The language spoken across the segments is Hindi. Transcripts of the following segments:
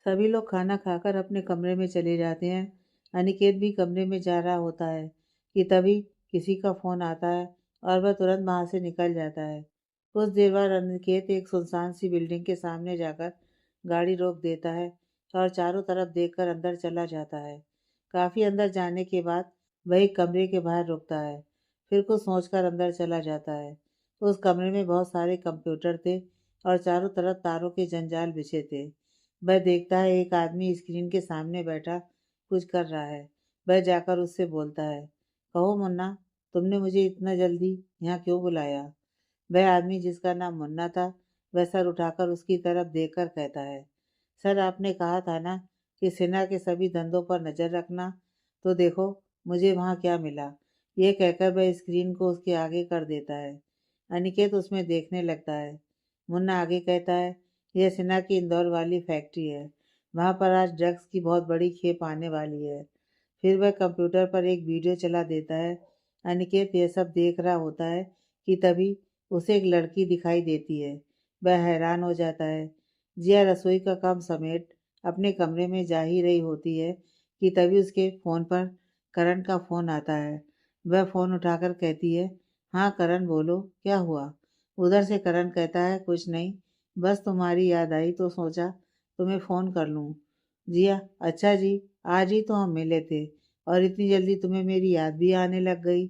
सभी लोग खाना खाकर अपने कमरे में चले जाते हैं। अनिकेत भी कमरे में जा रहा होता है कि तभी किसी का फ़ोन आता है और वह तुरंत वहाँ से निकल जाता है। कुछ देर बाद अनिकेत एक सुनसान सी बिल्डिंग के सामने जाकर गाड़ी रोक देता है और चारों तरफ देखकर अंदर चला जाता है। काफ़ी अंदर जाने के बाद वह एक कमरे के बाहर रुकता है, फिर कुछ सोचकर अंदर चला जाता है। उस कमरे में बहुत सारे कंप्यूटर थे और चारों तरफ तारों के जंजाल बिछे थे। वह देखता है एक आदमी स्क्रीन के सामने बैठा कुछ कर रहा है। वह जाकर उससे बोलता है, कहो मुन्ना, तुमने मुझे इतना जल्दी यहाँ क्यों बुलाया? वह आदमी, जिसका नाम मुन्ना था, वह सर उठाकर उसकी तरफ देखकर कहता है, सर, आपने कहा था ना कि सेना के सभी धंधों पर नज़र रखना, तो देखो मुझे वहाँ क्या मिला। ये कहकर वह स्क्रीन को उसके आगे कर देता है। अनिकेत उसमें देखने लगता है। मुन्ना आगे कहता है, यह सेना की इंदौर वाली फैक्ट्री है। वहाँ पर आज ड्रग्स की बहुत बड़ी खेप आने वाली है। फिर वह कंप्यूटर पर एक वीडियो चला देता है। अनिकेत यह सब देख रहा होता है कि तभी उसे एक लड़की दिखाई देती है। वह हैरान हो जाता है। जिया रसोई का काम समेट अपने कमरे में जा ही रही होती है कि तभी उसके फ़ोन पर करण का फ़ोन आता है। वह फ़ोन उठाकर कहती है, हाँ करण, बोलो, क्या हुआ? उधर से करण कहता है, कुछ नहीं, बस तुम्हारी याद आई तो सोचा तुम्हें फ़ोन कर लूँ। जिया, अच्छा जी, आज ही तो हम मिले थे और इतनी जल्दी तुम्हें मेरी याद भी आने लग गई।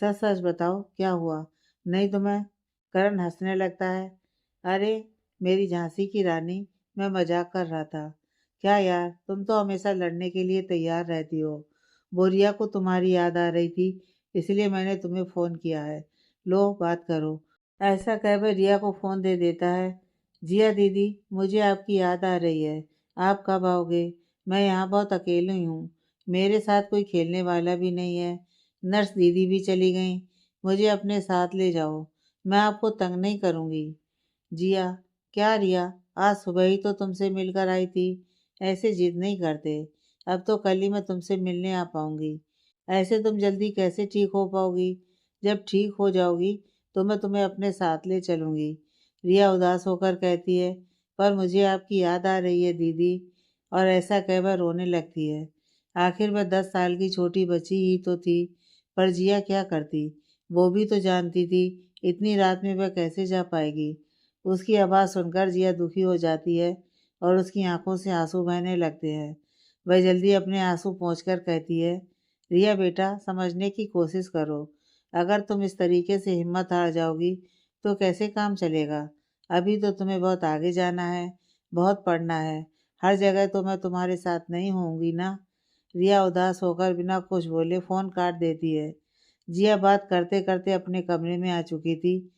सच सच बताओ, क्या हुआ? नहीं तो मैं। करण हंसने लगता है। अरे मेरी झांसी की रानी, मैं मजाक कर रहा था। क्या यार, तुम तो हमेशा लड़ने के लिए तैयार रहती हो। बोरिया को तुम्हारी याद आ रही थी, इसलिए मैंने तुम्हें फ़ोन किया है। लो बात करो। ऐसा कह वह रिया को फ़ोन दे देता है। जिया दीदी, मुझे आपकी याद आ रही है। आप कब आओगे? मैं यहाँ बहुत अकेली हूँ। मेरे साथ कोई खेलने वाला भी नहीं है। नर्स दीदी भी चली गई। मुझे अपने साथ ले जाओ। मैं आपको तंग नहीं करूँगी। जिया, क्या रिया, आज सुबह ही तो तुमसे मिलकर आई थी। ऐसे जिद नहीं करते। अब तो कल ही मैं तुमसे मिलने आ पाऊंगी। ऐसे तुम जल्दी कैसे ठीक हो पाओगी? जब ठीक हो जाओगी तो मैं तुम्हें अपने साथ ले चलूंगी। रिया उदास होकर कहती है, पर मुझे आपकी याद आ रही है दीदी। और ऐसा कह वह रोने लगती है। आखिर वह 10 साल की छोटी बच्ची ही तो थी। पर जिया क्या करती? वो भी तो जानती थी इतनी रात में वह कैसे जा पाएगी। उसकी आवाज़ सुनकर जिया दुखी हो जाती है और उसकी आंखों से आंसू बहने लगते हैं। वह जल्दी अपने आंसू पोंछकर कहती है, रिया बेटा, समझने की कोशिश करो। अगर तुम इस तरीके से हिम्मत हार जाओगी तो कैसे काम चलेगा? अभी तो तुम्हें बहुत आगे जाना है, बहुत पढ़ना है। हर जगह तो मैं तुम्हारे साथ नहीं होंगी ना। रिया उदास होकर बिना कुछ बोले फ़ोन काट देती है। जिया बात करते करते अपने कमरे में आ चुकी थी।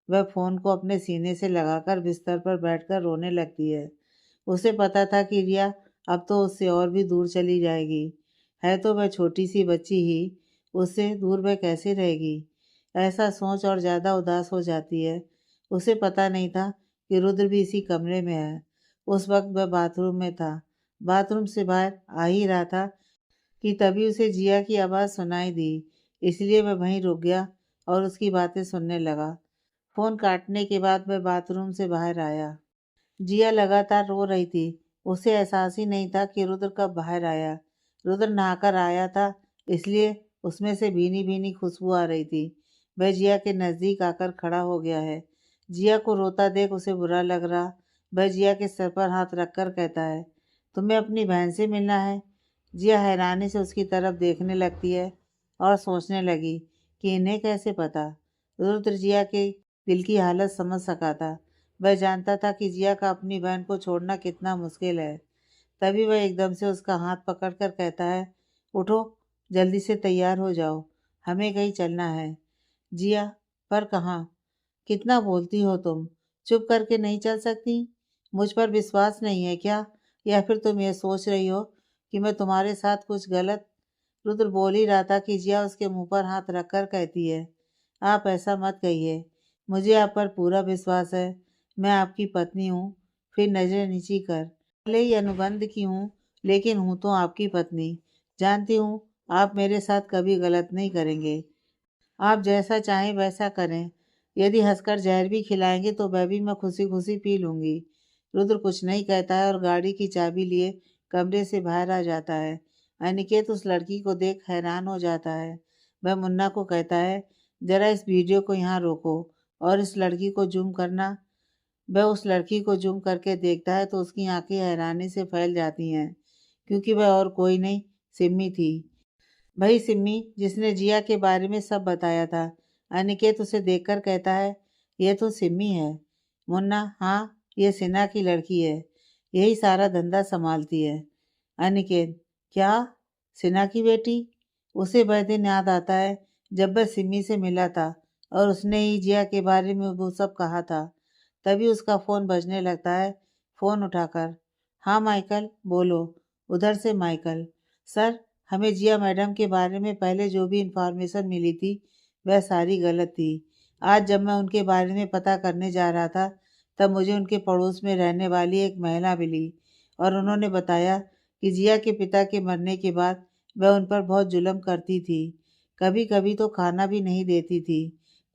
वह फ़ोन को अपने सीने से लगाकर बिस्तर पर बैठकर रोने लगती है। उसे पता था कि रिया अब तो उससे और भी दूर चली जाएगी। है तो वह छोटी सी बच्ची ही, उससे दूर वह कैसे रहेगी? ऐसा सोच और ज़्यादा उदास हो जाती है। उसे पता नहीं था कि रुद्र भी इसी कमरे में है। उस वक्त वह बाथरूम में था। बाथरूम से बाहर आ ही रहा था कि तभी उसे जिया की आवाज़ सुनाई दी। इसलिए वह वहीं रुक गया और उसकी बातें सुनने लगा। फ़ोन काटने के बाद वह बाथरूम से बाहर आया। जिया लगातार रो रही थी। उसे एहसास ही नहीं था कि रुद्र कब बाहर आया। रुद्र नहाकर आया था, इसलिए उसमें से भीनी-भीनी खुशबू आ रही थी। वह जिया के नज़दीक आकर खड़ा हो गया है। जिया को रोता देख उसे बुरा लग रहा। वह जिया के सर पर हाथ रखकर कहता है, तुम्हें अपनी बहन से मिलना है? जिया हैरानी से उसकी तरफ देखने लगती है और सोचने लगी कि इन्हें कैसे पता। रुद्र जिया के दिल की हालत समझ सका था। वह जानता था कि जिया का अपनी बहन को छोड़ना कितना मुश्किल है। तभी वह एकदम से उसका हाथ पकड़कर कहता है, उठो, जल्दी से तैयार हो जाओ, हमें कहीं चलना है। जिया, पर कहाँ? कितना बोलती हो तुम? चुप करके नहीं चल सकती? मुझ पर विश्वास नहीं है क्या? या फिर तुम ये सोच रही हो कि मैं तुम्हारे साथ कुछ गलत? रुद्र बोल ही रहा था कि जिया उसके मुंह पर हाथ रखकर कहती है, आप ऐसा मत कहिए। मुझे आप पर पूरा विश्वास है। मैं आपकी पत्नी हूँ। फिर नजरें नीची कर। भले ही अनुबंध की हूँ, लेकिन हूँ तो आपकी पत्नी। जानती हूँ आप मेरे साथ कभी गलत नहीं करेंगे। आप जैसा चाहें वैसा करें। यदि हंसकर जहर भी खिलाएंगे तो वह भी मैं खुशी खुशी पी लूँगी। रुद्र कुछ नहीं कहता है और गाड़ी की चाबी लिए कमरे से बाहर आ जाता है। अनिकेत उस लड़की को देख हैरान हो जाता है। वह मुन्ना को कहता है, जरा इस वीडियो को यहाँ रोको और इस लड़की को जूम करना। वह उस लड़की को जूम करके देखता है तो उसकी आंखें हैरानी से फैल जाती हैं, क्योंकि वह और कोई नहीं, सिम्मी थी। वही सिम्मी जिसने जिया के बारे में सब बताया था। अनिकेत उसे देखकर कहता है, यह तो सिम्मी है। मुन्ना, हाँ, ये सिन्हा की लड़की है, यही सारा धंधा संभालती है। अनिकेत, क्या, सिन्हा की बेटी? उसे वह दिन याद आता है जब वह सिम्मी से मिला था और उसने ही जिया के बारे में वो सब कहा था। तभी उसका फ़ोन बजने लगता है। फ़ोन उठाकर, हाँ माइकल, बोलो। उधर से माइकल, सर, हमें जिया मैडम के बारे में पहले जो भी इंफॉर्मेशन मिली थी वह सारी गलत थी। आज जब मैं उनके बारे में पता करने जा रहा था तब मुझे उनके पड़ोस में रहने वाली एक महिला मिली और उन्होंने बताया कि जिया के पिता के मरने के बाद वह उन पर बहुत जुल्म करती थी। कभी कभी तो खाना भी नहीं देती थी।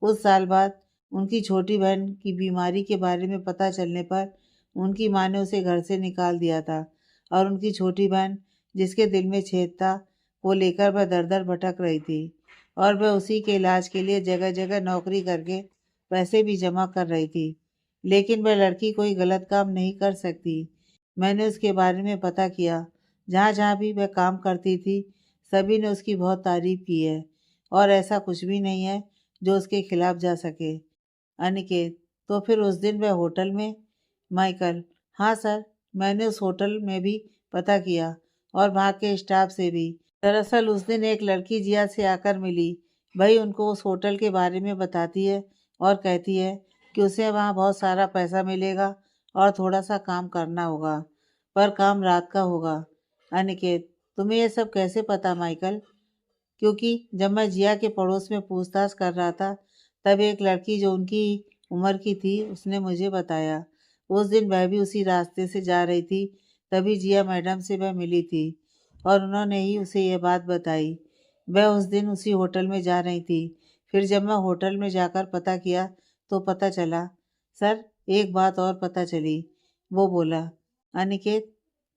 कुछ साल बाद उनकी छोटी बहन की बीमारी के बारे में पता चलने पर उनकी माँ ने उसे घर से निकाल दिया था और उनकी छोटी बहन, जिसके दिल में छेद था, वो लेकर वह दर दर भटक रही थी और वह उसी के इलाज के लिए जगह जगह नौकरी करके पैसे भी जमा कर रही थी। लेकिन वह लड़की कोई गलत काम नहीं कर सकती। मैंने उसके बारे में पता किया। जहाँ जहाँ भी वह काम करती थी सभी ने उसकी बहुत तारीफ की है और ऐसा कुछ भी नहीं है जो उसके खिलाफ जा सके। अनिकेत, तो फिर उस दिन वह होटल में? माइकल, हाँ सर, मैंने उस होटल में भी पता किया और वहाँ के स्टाफ से भी। दरअसल उस दिन एक लड़की जिया से आकर मिली। वही उनको उस होटल के बारे में बताती है और कहती है कि उसे वहाँ बहुत सारा पैसा मिलेगा और थोड़ा सा काम करना होगा, पर काम रात का होगा। अनिकेत, तुम्हें ये सब कैसे पता माइकल? क्योंकि जब मैं जिया के पड़ोस में पूछताछ कर रहा था तब एक लड़की जो उनकी उम्र की थी उसने मुझे बताया। उस दिन वह भी उसी रास्ते से जा रही थी, तभी जिया मैडम से वह मिली थी और उन्होंने ही उसे यह बात बताई। वह उस दिन उसी होटल में जा रही थी। फिर जब मैं होटल में जाकर पता किया तो पता चला। सर, एक बात और पता चली, वो बोला। अनिकेत,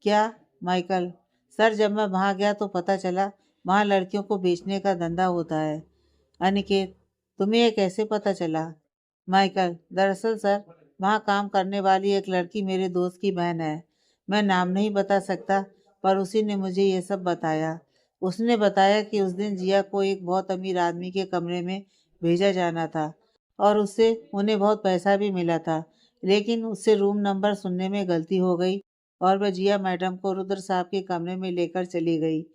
क्या? माइकल, सर, जब मैं वहाँ गया तो पता चला वहाँ लड़कियों को बेचने का धंधा होता है। अनिकेत, तुम्हें ये कैसे पता चला? माइकल, दरअसल सर, वहाँ काम करने वाली एक लड़की मेरे दोस्त की बहन है। मैं नाम नहीं बता सकता, पर उसी ने मुझे ये सब बताया। उसने बताया कि उस दिन जिया को एक बहुत अमीर आदमी के कमरे में भेजा जाना था और उससे उन्हें बहुत पैसा भी मिला था, लेकिन उससे रूम नंबर सुनने में गलती हो गई और वह जिया मैडम को रुद्र साहब के कमरे में लेकर चली गई।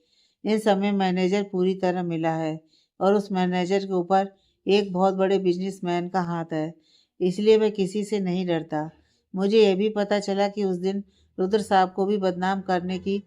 इस समय मैनेजर पूरी तरह मिला है और उस मैनेजर के ऊपर एक बहुत बड़े बिजनेसमैन का हाथ है, इसलिए वह किसी से नहीं डरता। मुझे यह भी पता चला कि उस दिन रुद्र साहब को भी बदनाम करने की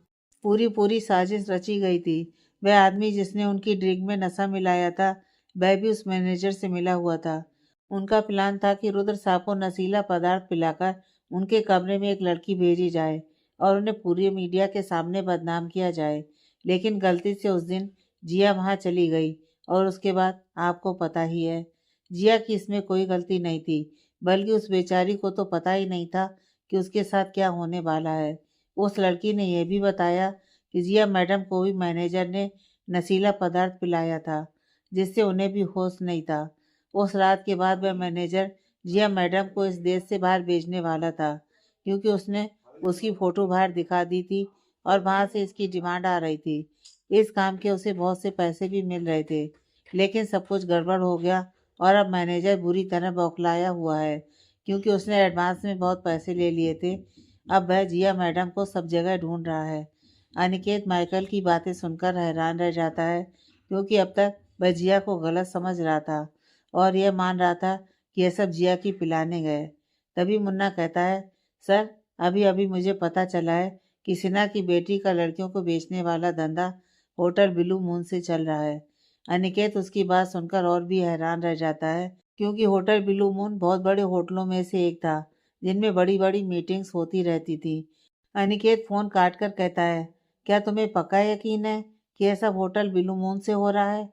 पूरी पूरी साजिश रची गई थी। वह आदमी जिसने उनकी ड्रिंक में नशा मिलाया था वह भी उस मैनेजर से मिला हुआ था। उनका प्लान था कि रुद्र साहब को नशीला पदार्थ पिलाकर उनके कमरे में एक लड़की भेजी जाए और उन्हें पूरी मीडिया के सामने बदनाम किया जाए। लेकिन गलती से उस दिन जिया वहाँ चली गई और उसके बाद आपको पता ही है, जिया की इसमें कोई गलती नहीं थी, बल्कि उस बेचारी को तो पता ही नहीं था कि उसके साथ क्या होने वाला है। उस लड़की ने यह भी बताया कि जिया मैडम को भी मैनेजर ने नशीला पदार्थ पिलाया था, जिससे उन्हें भी होश नहीं था। उस रात के बाद वह मैनेजर जिया मैडम को इस देश से बाहर भेजने वाला था, क्योंकि उसने उसकी फ़ोटो बाहर दिखा दी थी और वहाँ से इसकी डिमांड आ रही थी। इस काम के उसे बहुत से पैसे भी मिल रहे थे, लेकिन सब कुछ गड़बड़ हो गया और अब मैनेजर बुरी तरह बौखलाया हुआ है, क्योंकि उसने एडवांस में बहुत पैसे ले लिए थे। अब वह जिया मैडम को सब जगह ढूंढ रहा है। अनिकेत माइकल की बातें सुनकर हैरान रह जाता है, क्योंकि अब तक वह जिया को गलत समझ रहा था और यह मान रहा था कि यह सब जिया की पिलाने गए। तभी मुन्ना कहता है, सर, अभी अभी मुझे पता चला है कि सिन्हा की बेटी का लड़कियों को बेचने वाला धंधा होटल ब्लू मून से चल रहा है। अनिकेत उसकी बात सुनकर और भी हैरान रह जाता है, क्योंकि होटल ब्लू मून बहुत बड़े होटलों में से एक था जिनमें बड़ी बड़ी मीटिंग्स होती रहती थी। अनिकेत फ़ोन काट कर कहता है, क्या तुम्हें पक्का यकीन है कि यह सब होटल ब्लू मून से हो रहा है?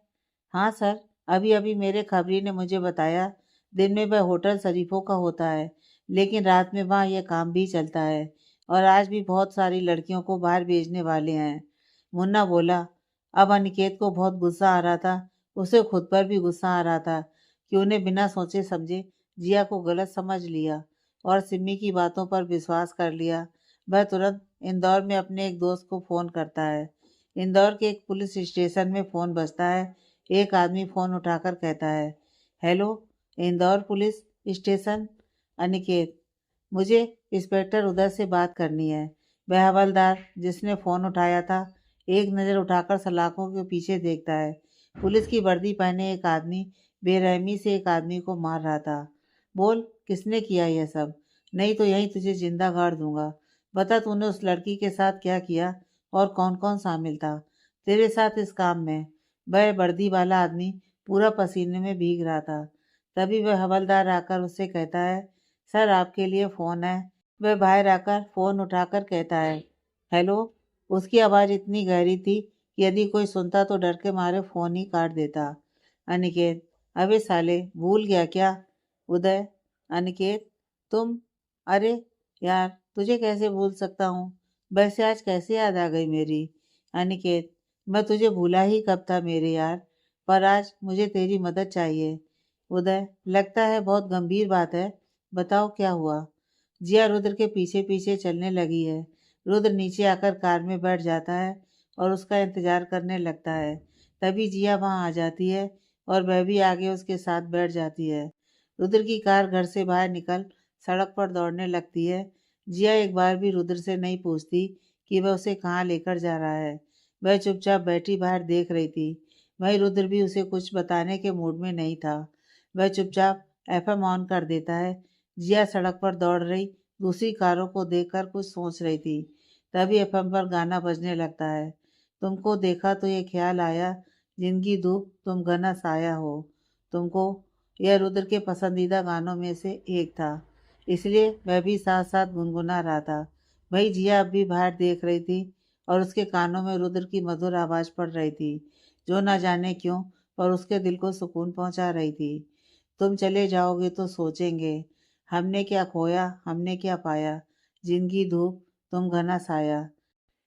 हाँ सर, अभी अभी मेरे खबरी ने मुझे बताया। दिन में वह होटल शरीफों का होता है, लेकिन रात में वहाँ यह काम भी चलता है और आज भी बहुत सारी लड़कियों को बाहर भेजने वाले हैं। मुन्ना बोला। अब अनिकेत को बहुत गुस्सा आ रहा था। उसे खुद पर भी गुस्सा आ रहा था कि उन्हें बिना सोचे समझे जिया को गलत समझ लिया और सिमी की बातों पर विश्वास कर लिया। वह तुरंत इंदौर में अपने एक दोस्त को फ़ोन करता है। इंदौर के एक पुलिस स्टेशन में फ़ोन बजता है। एक आदमी फ़ोन उठाकर कहता है, hello, Indore police station. Aniket, मुझे इंस्पेक्टर उदय से बात करनी है। वह हवलदार जिसने फ़ोन उठाया था एक नज़र उठाकर सलाखों के पीछे देखता है। पुलिस की वर्दी पहने एक आदमी बेरहमी से एक आदमी को मार रहा था। बोल, किसने किया यह सब? नहीं तो यहीं तुझे जिंदा गाड़ दूंगा। बता, तूने उस लड़की के साथ क्या किया और कौन कौन शामिल था तेरे साथ इस काम में? वह वर्दी वाला आदमी पूरा पसीने में भीग रहा था। तभी वह हवलदार आकर उससे कहता है, सर आपके लिए फ़ोन है। वह बाहर आकर फ़ोन उठाकर कहता है, हेलो। उसकी आवाज़ इतनी गहरी थी कि यदि कोई सुनता तो डर के मारे फ़ोन ही काट देता। अनिकेत, अबे साले, भूल गया क्या? उदय। अनिकेत, तुम? अरे यार, तुझे कैसे भूल सकता हूँ? वैसे आज कैसे याद आ गई मेरी? अनिकेत, मैं तुझे भूला ही कब था मेरे यार, पर आज मुझे तेरी मदद चाहिए। उदय, लगता है बहुत गंभीर बात है, बताओ क्या हुआ? जिया रुद्र के पीछे पीछे चलने लगी है। रुद्र नीचे आकर कार में बैठ जाता है और उसका इंतजार करने लगता है। तभी जिया वहां आ जाती है और वह भी आगे उसके साथ बैठ जाती है। रुद्र की कार घर से बाहर निकल सड़क पर दौड़ने लगती है। जिया एक बार भी रुद्र से नहीं पूछती कि वह उसे कहाँ लेकर जा रहा है। वह चुपचाप बैठी बाहर देख रही थी। वहीं रुद्र भी उसे कुछ बताने के मूड में नहीं था। वह चुपचाप एफएम ऑन कर देता है। जिया सड़क पर दौड़ रही दूसरी कारों को देखकर कुछ सोच रही थी। तभी एफएम पर गाना बजने लगता है। तुमको देखा तो ये ख्याल आया, जिंदगी धूप तुम घना साया हो। तुमको, यह रुद्र के पसंदीदा गानों में से एक था, इसलिए वह भी साथ साथ गुनगुना रहा था। वही जिया अब भी बाहर देख रही थी और उसके कानों में रुद्र की मधुर आवाज़ पड़ रही थी, जो न जाने क्यों पर उसके दिल को सुकून पहुंचा रही थी। तुम चले जाओगे तो सोचेंगे, हमने क्या खोया हमने क्या पाया, जिंदगी धूप तुम घना साया।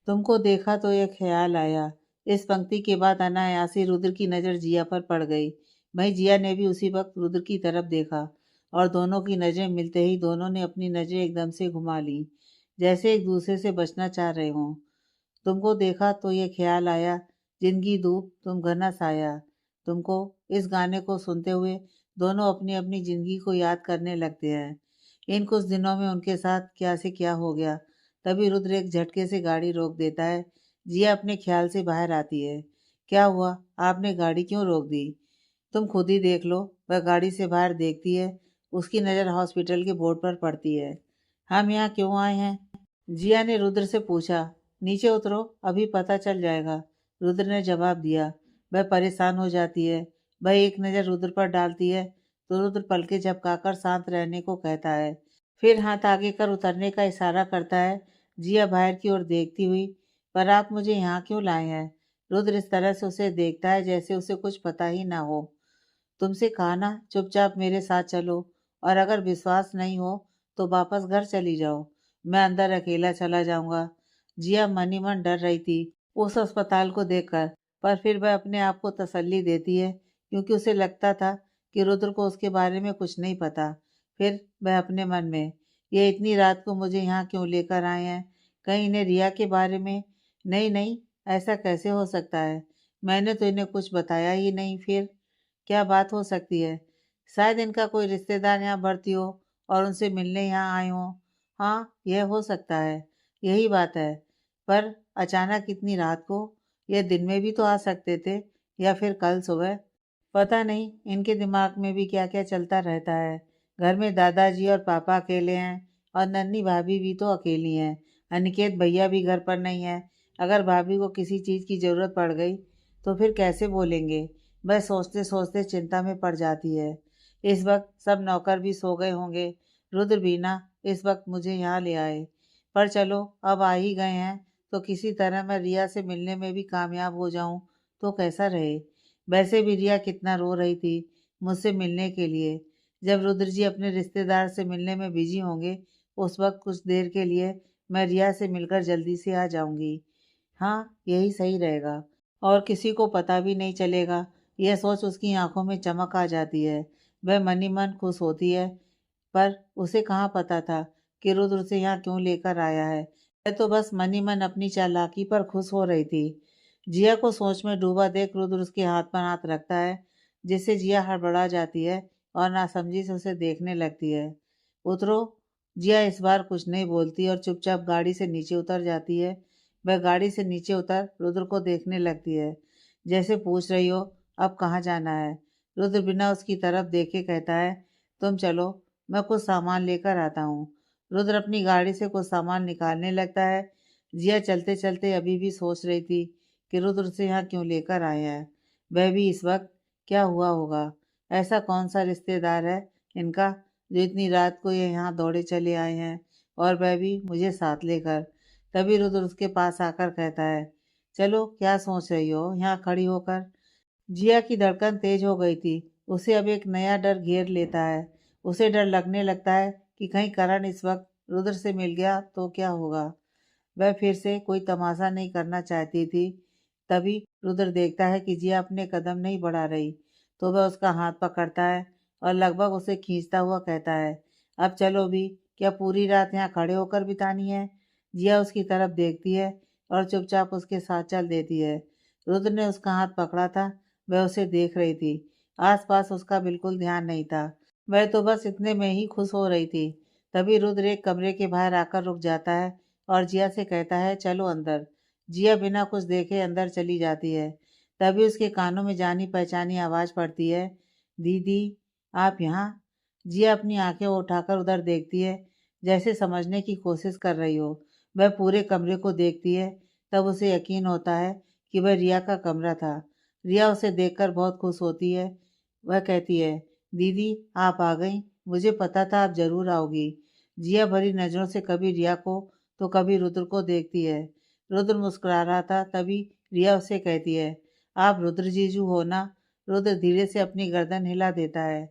तुमको देखा तो ये ख्याल आया। इस पंक्ति के बाद अनायासी रुद्र की नज़र जिया पर पड़ गई। वहीं जिया ने भी उसी वक्त रुद्र की तरफ देखा और दोनों की नज़रें मिलते ही दोनों ने अपनी नज़रें एकदम से घुमा ली, जैसे एक दूसरे से बचना चाह रहे हों। तुमको देखा तो ये ख्याल आया, जिंदगी धूप तुम घना साया। तुमको, इस गाने को सुनते हुए दोनों अपनी अपनी जिंदगी को याद करने लगते हैं। इन कुछ दिनों में उनके साथ क्या से क्या हो गया। तभी रुद्र एक झटके से गाड़ी रोक देता है। जिया अपने ख्याल से बाहर आती है। क्या हुआ, आपने गाड़ी क्यों रोक दी? तुम खुद ही देख लो। वह गाड़ी से बाहर देखती है। उसकी नज़र हॉस्पिटल के बोर्ड पर पड़ती है। हम यहाँ क्यों आए हैं? जिया ने रुद्र से पूछा। नीचे उतरो, अभी पता चल जाएगा, रुद्र ने जवाब दिया। वह परेशान हो जाती है। वह एक नज़र रुद्र पर डालती है तो रुद्र पलके झपकाकर शांत रहने को कहता है, फिर हाथ आगे कर उतरने का इशारा करता है। जिया बाहर की ओर देखती हुई, पर आप मुझे यहाँ क्यों लाए हैं? रुद्र इस तरह से उसे देखता है जैसे उसे कुछ पता ही ना हो। तुमसे कहा ना, चुपचाप मेरे साथ चलो, और अगर विश्वास नहीं हो तो वापस घर चली जाओ। मैं अंदर अकेला चला जाऊंगा। जिया मन ही मन डर रही थी उस अस्पताल को देखकर, पर फिर वह अपने आप को तसल्ली देती है क्योंकि उसे लगता था कि रुद्र को उसके बारे में कुछ नहीं पता। फिर वह अपने मन में, ये इतनी रात को मुझे यहाँ क्यों लेकर आए हैं? कहीं इन्हें रिया के बारे में? नहीं नहीं, ऐसा कैसे हो सकता है? मैंने तो इन्हें कुछ बताया ही नहीं। फिर क्या बात हो सकती है? शायद इनका कोई रिश्तेदार यहाँ भर्ती हो और उनसे मिलने यहाँ आए हों। हाँ, यह हो सकता है। यही बात है। पर अचानक इतनी रात को? यह दिन में भी तो आ सकते थे, या फिर कल सुबह। पता नहीं इनके दिमाग में भी क्या क्या चलता रहता है। घर में दादाजी और पापा अकेले हैं और नन्ही भाभी भी तो अकेली हैं। अनिकेत भैया भी घर पर नहीं है। अगर भाभी को किसी चीज़ की ज़रूरत पड़ गई तो फिर कैसे बोलेंगे? वह सोचते सोचते चिंता में पड़ जाती है। इस वक्त सब नौकर भी सो गए होंगे। रुद्र भी ना इस वक्त मुझे यहाँ ले आए। पर चलो, अब आ ही गए हैं तो किसी तरह मैं रिया से मिलने में भी कामयाब हो जाऊं तो कैसा रहे। वैसे भी रिया कितना रो रही थी मुझसे मिलने के लिए। जब रुद्र जी अपने रिश्तेदार से मिलने में बिजी होंगे, उस वक्त कुछ देर के लिए मैं रिया से मिलकर जल्दी से आ जाऊंगी। हाँ, यही सही रहेगा। और किसी को पता भी नहीं चलेगा। यह सोच उसकी आंखों में चमक आ जाती है। वह मन ही मन खुश होती है। पर उसे कहाँ पता था कि रुद्र उसे यहाँ क्यों लेकर आया है। वह तो बस मन ही मन अपनी चालाकी पर खुश हो रही थी। जिया को सोच में डूबा देख रुद्र उसके हाथ पर हाथ रखता है, जिससे जिया हड़बड़ा जाती है और नासमझी से उसे देखने लगती है। उतरो। जिया इस बार कुछ नहीं बोलती और चुपचाप गाड़ी से नीचे उतर जाती है। वह गाड़ी से नीचे उतर रुद्र को देखने लगती है, जैसे पूछ रही हो अब कहाँ जाना है। रुद्र बिना उसकी तरफ देखे कहता है, तुम चलो, मैं कुछ सामान लेकर आता हूँ। रुद्र अपनी गाड़ी से कुछ सामान निकालने लगता है। जिया चलते चलते अभी भी सोच रही थी कि रुद्र उसे यहाँ क्यों लेकर आए हैं। वह भी इस वक्त क्या हुआ होगा। ऐसा कौन सा रिश्तेदार है इनका जो इतनी रात को ये यहाँ दौड़े चले आए हैं, और वह भी मुझे साथ लेकर। तभी रुद्र उसके पास आकर कहता है, चलो, क्या सोच रही हो यहाँ खड़ी होकर। जिया की धड़कन तेज हो गई थी। उसे अब एक नया डर घेर लेता है। उसे डर लगने लगता है कि कहीं करण इस वक्त रुद्र से मिल गया तो क्या होगा। वह फिर से कोई तमाशा नहीं करना चाहती थी। तभी रुद्र देखता है कि जिया अपने कदम नहीं बढ़ा रही, तो वह उसका हाथ पकड़ता है और लगभग उसे खींचता हुआ कहता है, अब चलो भी, क्या पूरी रात यहाँ खड़े होकर बितानी है। जिया उसकी तरफ देखती है और चुपचाप उसके साथ चल देती है। रुद्र ने उसका हाथ पकड़ा था। वह उसे देख रही थी। आसपास उसका बिल्कुल ध्यान नहीं था। वह तो बस इतने में ही खुश हो रही थी। तभी रुद्र एक कमरे के बाहर आकर रुक जाता है और जिया से कहता है, चलो अंदर। जिया बिना कुछ देखे अंदर चली जाती है। तभी उसके कानों में जानी पहचानी आवाज़ पड़ती है, दीदी, आप यहाँ। जिया अपनी आंखें उठाकर उधर देखती है, जैसे समझने की कोशिश कर रही हो। वह पूरे कमरे को देखती है। तब उसे यकीन होता है कि वह रिया का कमरा था। रिया उसे देखकर बहुत खुश होती है। वह कहती है, दीदी, आप आ गई। मुझे पता था आप जरूर आओगी। जिया भरी नज़रों से कभी रिया को तो कभी रुद्र को देखती है। रुद्र मुस्कुरा रहा था। तभी रिया उसे कहती है, आप रुद्र जीजू हो ना। रुद्र धीरे से अपनी गर्दन हिला देता है।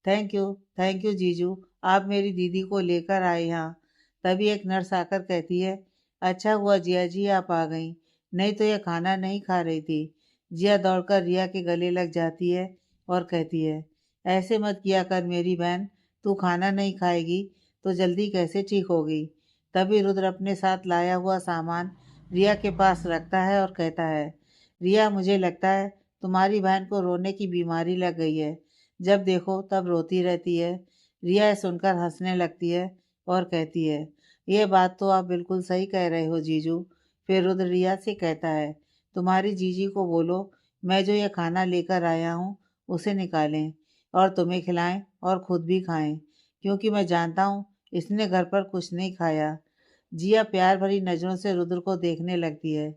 थैंक यू जीजू, आप मेरी दीदी को लेकर आए यहाँ। तभी एक नर्स आकर कहती है, अच्छा हुआ जिया जी आप आ गई, नहीं तो यह खाना नहीं खा रही थी। जिया दौड़कर रिया के गले लग जाती है और कहती है, ऐसे मत किया कर मेरी बहन, तू खाना नहीं खाएगी तो जल्दी कैसे ठीक होगी। तभी रुद्र अपने साथ लाया हुआ सामान रिया के पास रखता है और कहता है, रिया, मुझे लगता है तुम्हारी बहन को रोने की बीमारी लग गई है। जब देखो तब रोती रहती है। रिया सुनकर हंसने लगती है और कहती है, ये बात तो आप बिल्कुल सही कह रहे हो जीजू। फिर रुद्र रिया से कहता है, तुम्हारी जीजी को बोलो मैं जो ये खाना लेकर आया हूँ उसे निकालें और तुम्हें खिलाएं और खुद भी खाएं, क्योंकि मैं जानता हूँ इसने घर पर कुछ नहीं खाया। जिया प्यार भरी नज़रों से रुद्र को देखने लगती है।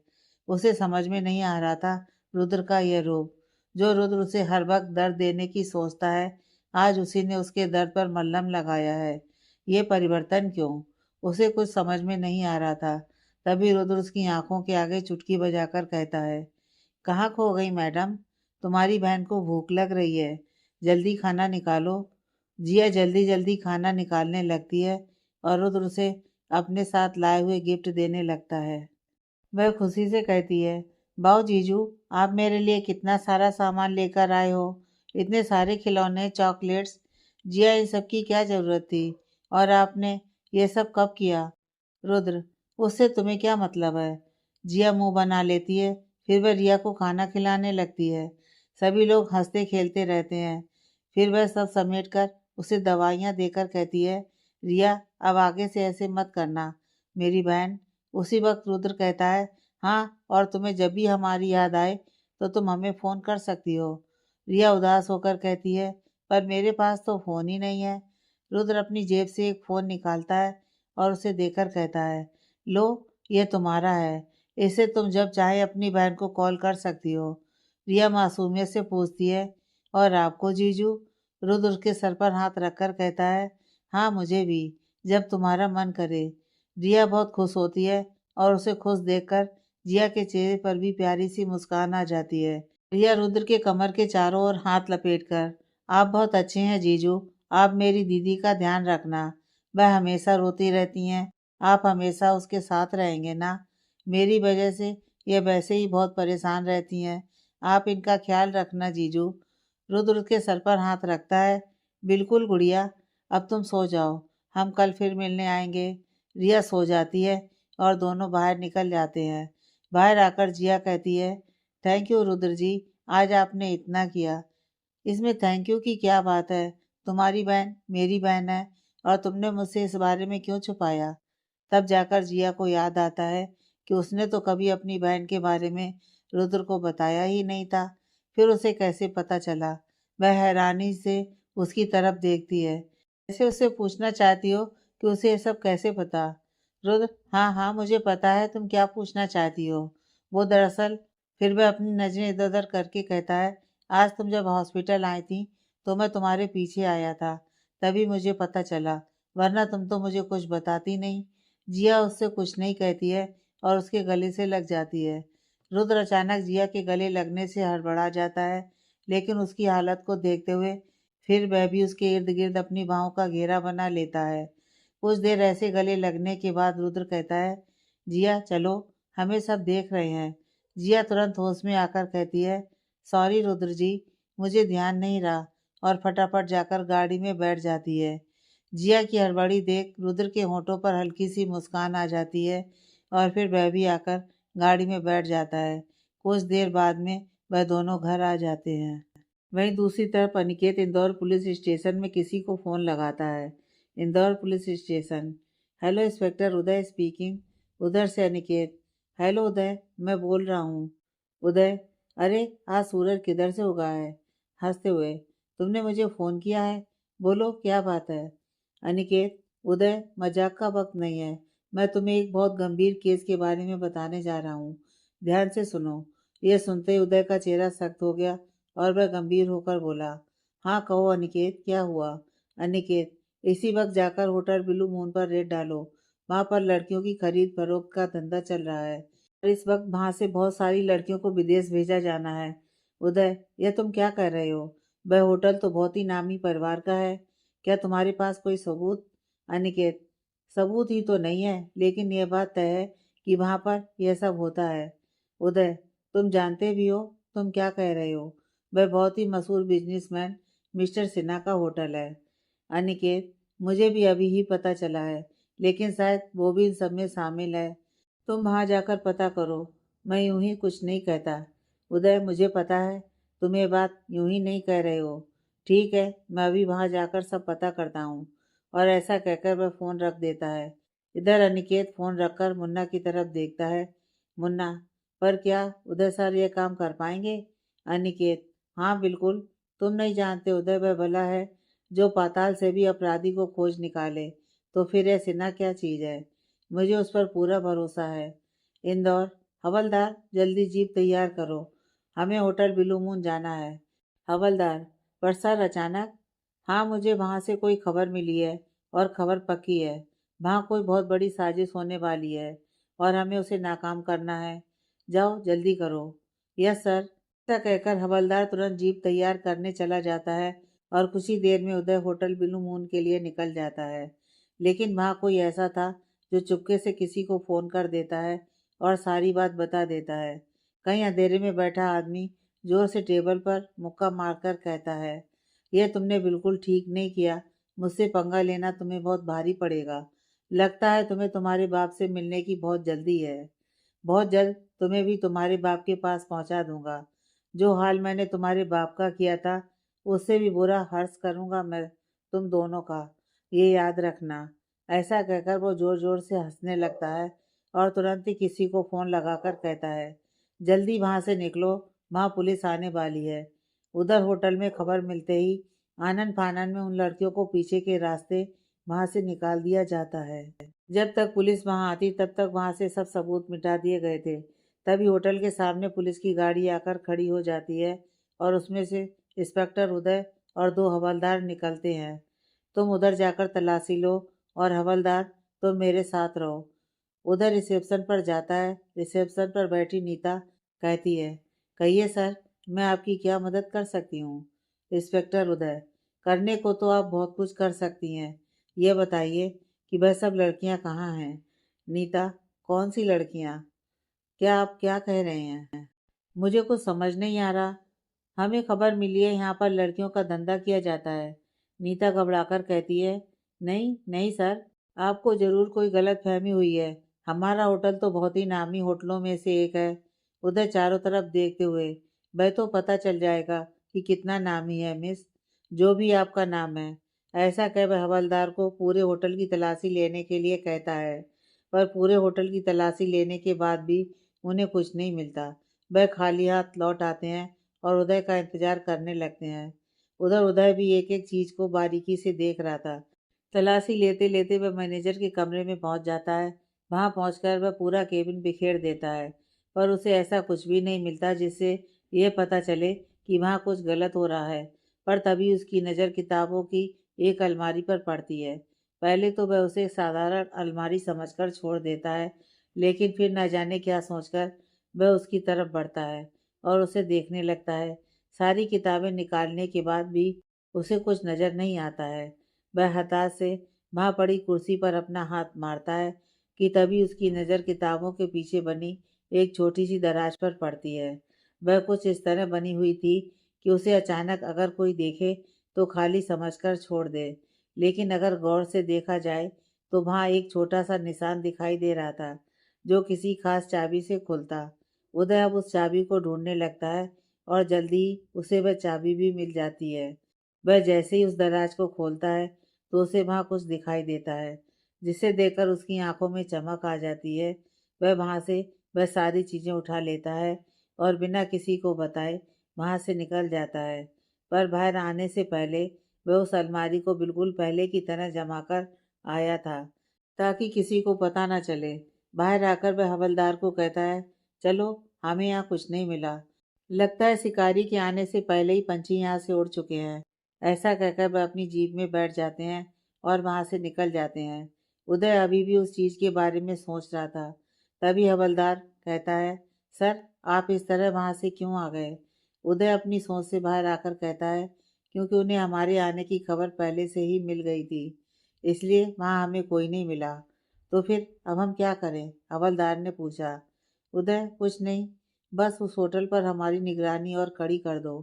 उसे समझ में नहीं आ रहा था रुद्र का यह रूप। जो रुद्र उसे हर वक्त दर्द देने की सोचता है, आज उसी ने उसके दर्द पर मल्हम लगाया है। ये परिवर्तन क्यों? उसे कुछ समझ में नहीं आ रहा था। तभी रुद्र उसकी आंखों के आगे चुटकी बजाकर कहता है, कहाँ खो गई मैडम? तुम्हारी बहन को भूख लग रही है, जल्दी खाना निकालो। जिया जल्दी जल्दी खाना निकालने लगती है और रुद्र उसे अपने साथ लाए हुए गिफ्ट देने लगता है। वह खुशी से कहती है, बाओ जीजू, आप मेरे लिए कितना सारा सामान लेकर आए हो। इतने सारे खिलौने, चॉकलेट्स। जिया, इन सब की क्या ज़रूरत थी? और आपने ये सब कब किया? रुद्र, उससे तुम्हें क्या मतलब है? जिया मुंह बना लेती है। फिर वह रिया को खाना खिलाने लगती है। सभी लोग हंसते खेलते रहते हैं। फिर वह सब समेट कर उसे दवाइयाँ देकर कहती है, रिया, अब आगे से ऐसे मत करना मेरी बहन। उसी वक्त रुद्र कहता है, हाँ, और तुम्हें जब भी हमारी याद आए तो तुम हमें फ़ोन कर सकती हो। रिया उदास होकर कहती है, पर मेरे पास तो फ़ोन ही नहीं है। रुद्र अपनी जेब से एक फ़ोन निकालता है और उसे देकर कहता है, लो, ये तुम्हारा है। इसे तुम जब चाहे अपनी बहन को कॉल कर सकती हो। रिया मासूमियत से पूछती है, और आपको जीजू? रुद्र उसके सर पर हाथ रखकर कहता है, हाँ, मुझे भी, जब तुम्हारा मन करे। रिया बहुत खुश होती है और उसे खुश देखकर जिया के चेहरे पर भी प्यारी सी मुस्कान आ जाती है। रिया रुद्र के कमर के चारों ओर हाथ लपेटकर, आप बहुत अच्छे हैं जीजू, आप मेरी दीदी का ध्यान रखना, वह हमेशा रोती रहती हैं, आप हमेशा उसके साथ रहेंगे ना? मेरी वजह से ये वैसे ही बहुत परेशान रहती हैं, आप इनका ख्याल रखना जीजू। रुद्र उसके सर पर हाथ रखता है। बिल्कुल गुड़िया, अब तुम सो जाओ, हम कल फिर मिलने आएंगे। रिया सो जाती है और दोनों बाहर निकल जाते हैं। बाहर आकर जिया कहती है, थैंक यू रुद्र जी, आज आपने इतना किया। इसमें थैंक यू की क्या बात है? तुम्हारी बहन मेरी बहन है और तुमने मुझसे इस बारे में क्यों छुपाया? तब जाकर जिया को याद आता है कि उसने तो कभी अपनी बहन के बारे में रुद्र को बताया ही नहीं था। फिर उसे कैसे पता चला? वह हैरानी से उसकी तरफ देखती है, जैसे उससे पूछना चाहती हो कि उसे ये सब कैसे पता। रुद्र, हाँ हाँ मुझे पता है तुम क्या पूछना चाहती हो। वो दरअसल, फिर वह अपनी नज़रें इधर उधर करके कहता है, आज तुम जब हॉस्पिटल आई थी तो मैं तुम्हारे पीछे आया था, तभी मुझे पता चला, वरना तुम तो मुझे कुछ बताती नहीं। जिया उससे कुछ नहीं कहती है और उसके गले से लग जाती है। रुद्र अचानक जिया के गले लगने से हड़बड़ा जाता है, लेकिन उसकी हालत को देखते हुए फिर वह भी उसके इर्द गिर्द अपनी बाहों का घेरा बना लेता है। कुछ देर ऐसे गले लगने के बाद रुद्र कहता है, जिया चलो, हमें सब देख रहे हैं। जिया तुरंत होश में आकर कहती है, सॉरी रुद्र जी, मुझे ध्यान नहीं रहा, और फटाफट जाकर गाड़ी में बैठ जाती है। जिया की हड़बड़ी देख रुद्र के होठों पर हल्की सी मुस्कान आ जाती है और फिर वह भी आकर गाड़ी में बैठ जाता है। कुछ देर बाद में वह दोनों घर आ जाते हैं। वहीं दूसरी तरफ अनिकेत इंदौर पुलिस स्टेशन में किसी को फ़ोन लगाता है। Indore police station. Hello inspector Uday speaking. उधर से अनिकेत। हेलो उदय, मैं बोल रहा हूँ। उदय, अरे आज सूरज किधर से उगा है? हंसते हुए, तुमने मुझे फ़ोन किया है, बोलो क्या बात है? अनिकेत, उदय मजाक का वक्त नहीं है, मैं तुम्हें एक बहुत गंभीर केस के बारे में बताने जा रहा हूँ, ध्यान से सुनो। यह सुनते ही उदय का चेहरा सख्त हो गया और वह गंभीर होकर बोला, हाँ कहो अनिकेत, क्या हुआ? अनिकेत, इसी वक्त जाकर होटल ब्लू मून पर रेड डालो, वहाँ पर लड़कियों की खरीद फरोख्त का धंधा चल रहा है और इस वक्त वहाँ से बहुत सारी लड़कियों को विदेश भेजा जाना है। उदय, यह तुम क्या कर रहे हो? वह होटल तो बहुत ही नामी परिवार का है, क्या तुम्हारे पास कोई सबूत? अनिकेत, सबूत ही तो नहीं है, लेकिन यह बात तय है कि वहाँ पर यह सब होता है। उदय, तुम जानते भी हो तुम क्या कह रहे हो? वह बहुत ही मशहूर बिजनेसमैन मिस्टर सिन्हा का होटल है। अनिकेत, मुझे भी अभी ही पता चला है, लेकिन शायद वो भी इन सब में शामिल है। तुम वहाँ जाकर पता करो, मैं यूं ही कुछ नहीं कहता। उदय, मुझे पता है तुम ये बात यूं ही नहीं कह रहे हो। ठीक है, मैं अभी वहाँ जाकर सब पता करता हूँ। और ऐसा कहकर वह फ़ोन रख देता है। इधर अनिकेत फ़ोन रखकर मुन्ना की तरफ देखता है। मुन्ना, पर क्या उदय सर ये काम कर पाएंगे? अनिकेत, हाँ बिल्कुल, तुम नहीं जानते उदय वह भला है जो पाताल से भी अपराधी को खोज निकाले, तो फिर यह सिन्हा क्या चीज़ है? मुझे उस पर पूरा भरोसा है। इंदौर, हवलदार जल्दी जीप तैयार करो, हमें होटल ब्लू मून जाना है। हवलदार, पर सर अचानक? हाँ मुझे वहाँ से कोई खबर मिली है और खबर पक्की है, वहाँ कोई बहुत बड़ी साजिश होने वाली है और हमें उसे नाकाम करना है। जाओ जल्दी करो। Yes sir. ऐसा कहकर हवलदार तुरंत जीप तैयार करने चला जाता है और कुछ ही देर में उदय होटल ब्लू मून के लिए निकल जाता है। लेकिन वहाँ कोई ऐसा था जो चुपके से किसी को फ़ोन कर देता है और सारी बात बता देता है। कहीं अंधेरे में बैठा आदमी जोर से टेबल पर मुक्का मारकर कहता है, यह तुमने बिल्कुल ठीक नहीं किया, मुझसे पंगा लेना तुम्हें बहुत भारी पड़ेगा। लगता है तुम्हें तुम्हारे बाप से मिलने की बहुत जल्दी है। बहुत जल्द तुम्हें भी तुम्हारे बाप के पास पहुंचा दूंगा। जो हाल मैंने तुम्हारे बाप का किया था, उससे भी बुरा हर्ष करूंगा मैं तुम दोनों का, ये याद रखना। ऐसा कहकर वो जोर जोर से हंसने लगता है और तुरंत ही किसी को फ़ोन लगाकर कहता है, जल्दी वहाँ से निकलो, वहाँ पुलिस आने वाली है। उधर होटल में खबर मिलते ही आनन फानन में उन लड़कियों को पीछे के रास्ते वहाँ से निकाल दिया जाता है। जब तक पुलिस वहाँ आती तब तक वहाँ से सब सबूत मिटा दिए गए थे। तभी होटल के सामने पुलिस की गाड़ी आकर खड़ी हो जाती है और उसमें से इंस्पेक्टर उदय और दो हवलदार निकलते हैं। तुम उधर जाकर तलाशी लो और हवलदार तुम मेरे साथ रहो। उधर रिसेप्शन पर जाता है। रिसेप्शन पर बैठी नीता कहती है, कहिए सर, मैं आपकी क्या मदद कर सकती हूँ? इंस्पेक्टर उदय, करने को तो आप बहुत कुछ कर सकती हैं। ये बताइए कि वह सब लड़कियां कहाँ हैं? नीता, कौन सी लड़कियां? क्या आप क्या कह रहे हैं? मुझे कुछ समझ नहीं आ रहा। हमें खबर मिली है यहाँ पर लड़कियों का धंधा किया जाता है। नीता घबराकर कहती है। नहीं नहीं सर, आपको जरूर कोई गलत फहमी हुई है। हमारा होटल तो बहुत ही नामी होटलों में से एक है। उधर चारों तरफ देखते हुए वह तो पता चल जाएगा कि कितना नामी है मिस। जो भी आपका नाम है। ऐसा कह वह हवलदार को पूरे होटल की तलाशी लेने के लिए कहता है। पर पूरे होटल की तलाशी लेने के बाद भी उन्हें कुछ नहीं मिलता। वह खाली हाथ लौट आते हैं और उदय का इंतजार करने लगते हैं। उधर उदय भी एक एक चीज को बारीकी से देख रहा था। तलाशी लेते लेते वह मैनेजर के कमरे में पहुंच जाता है। वहां पहुंचकर वह पूरा केबिन बिखेर देता है, पर उसे ऐसा कुछ भी नहीं मिलता जिससे यह पता चले कि वहां कुछ गलत हो रहा है। पर तभी उसकी नज़र किताबों की एक अलमारी पर पड़ती है। पहले तो वह उसे साधारण अलमारी समझकर छोड़ देता है, लेकिन फिर न जाने क्या सोचकर वह उसकी तरफ बढ़ता है और उसे देखने लगता है। सारी किताबें निकालने के बाद भी उसे कुछ नज़र नहीं आता है। वह हताश से वहां पड़ी कुर्सी पर अपना हाथ मारता है कि तभी उसकी नज़र किताबों के पीछे बनी एक छोटी सी दराज पर पड़ती है। वह कुछ इस तरह बनी हुई थी कि उसे अचानक अगर कोई देखे तो खाली समझकर छोड़ दे, लेकिन अगर गौर से देखा जाए तो वहां एक छोटा सा निशान दिखाई दे रहा था, जो किसी खास चाबी से खुलता। उदय अब उस चाबी को ढूंढने लगता है और जल्दी ही उसे वह चाबी भी मिल जाती है। वह जैसे ही उस दराज को खोलता है तो उसे वहां कुछ दिखाई देता है, जिसे देखकर उसकी आंखों में चमक आ जाती है। वह वहां से वह सारी चीजें उठा लेता है और बिना किसी को बताए वहां से निकल जाता है। पर बाहर आने से पहले वह उस अलमारी को बिल्कुल पहले की तरह जमा कर आया था, ताकि किसी को पता न चले। बाहर आकर वह हवलदार को कहता है, चलो, हमें यहाँ कुछ नहीं मिला। लगता है शिकारी के आने से पहले ही पंछी यहाँ से उड़ चुके हैं। ऐसा कहकर वह अपनी जीप में बैठ जाते हैं और वहां से निकल जाते हैं। उदय अभी भी उस चीज के बारे में सोच रहा था। तभी हवलदार कहता है, सर, आप इस तरह वहां से क्यों आ गए? उदय अपनी सोच से बाहर आकर कहता है, क्योंकि उन्हें हमारे आने की खबर पहले से ही मिल गई थी, इसलिए वहां हमें कोई नहीं मिला। तो फिर अब हम क्या करें? हवलदार ने पूछा। उदय, कुछ नहीं, बस उस होटल पर हमारी निगरानी और कड़ी कर दो।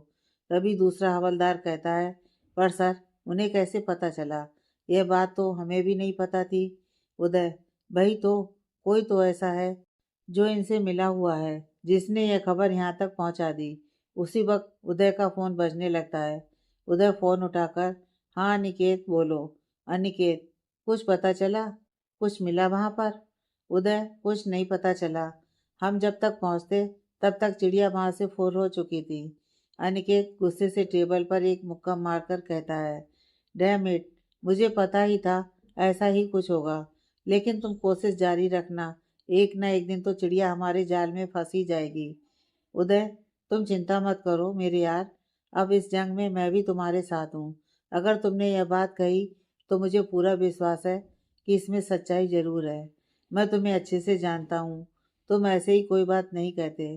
तभी दूसरा हवलदार कहता है, पर सर, उन्हें कैसे पता चला? यह बात तो हमें भी नहीं पता थी। उदय, भाई तो कोई तो ऐसा है जो इनसे मिला हुआ है, जिसने यह खबर यहाँ तक पहुँचा दी। उसी वक्त उदय का फोन बजने लगता है। उदय फोन उठाकर, हाँ अनिकेत, बोलो। अनिकेत, कुछ पता चला? कुछ मिला वहां पर? उदय, कुछ नहीं पता चला। हम जब तक पहुंचते तब तक चिड़िया वहां से फुर हो चुकी थी। अनिकेत गुस्से से टेबल पर एक मुक्का मारकर कहता है, डैम इट, मुझे पता ही था ऐसा ही कुछ होगा। लेकिन तुम कोशिश जारी रखना, एक न एक दिन तो चिड़िया हमारे जाल में फंसी जाएगी। उदय, तुम चिंता मत करो मेरे यार, अब इस जंग में मैं भी तुम्हारे साथ हूँ। अगर तुमने यह बात कही तो मुझे पूरा विश्वास है कि इसमें सच्चाई जरूर है। मैं तुम्हें अच्छे से जानता हूँ, तुम ऐसे ही कोई बात नहीं कहते।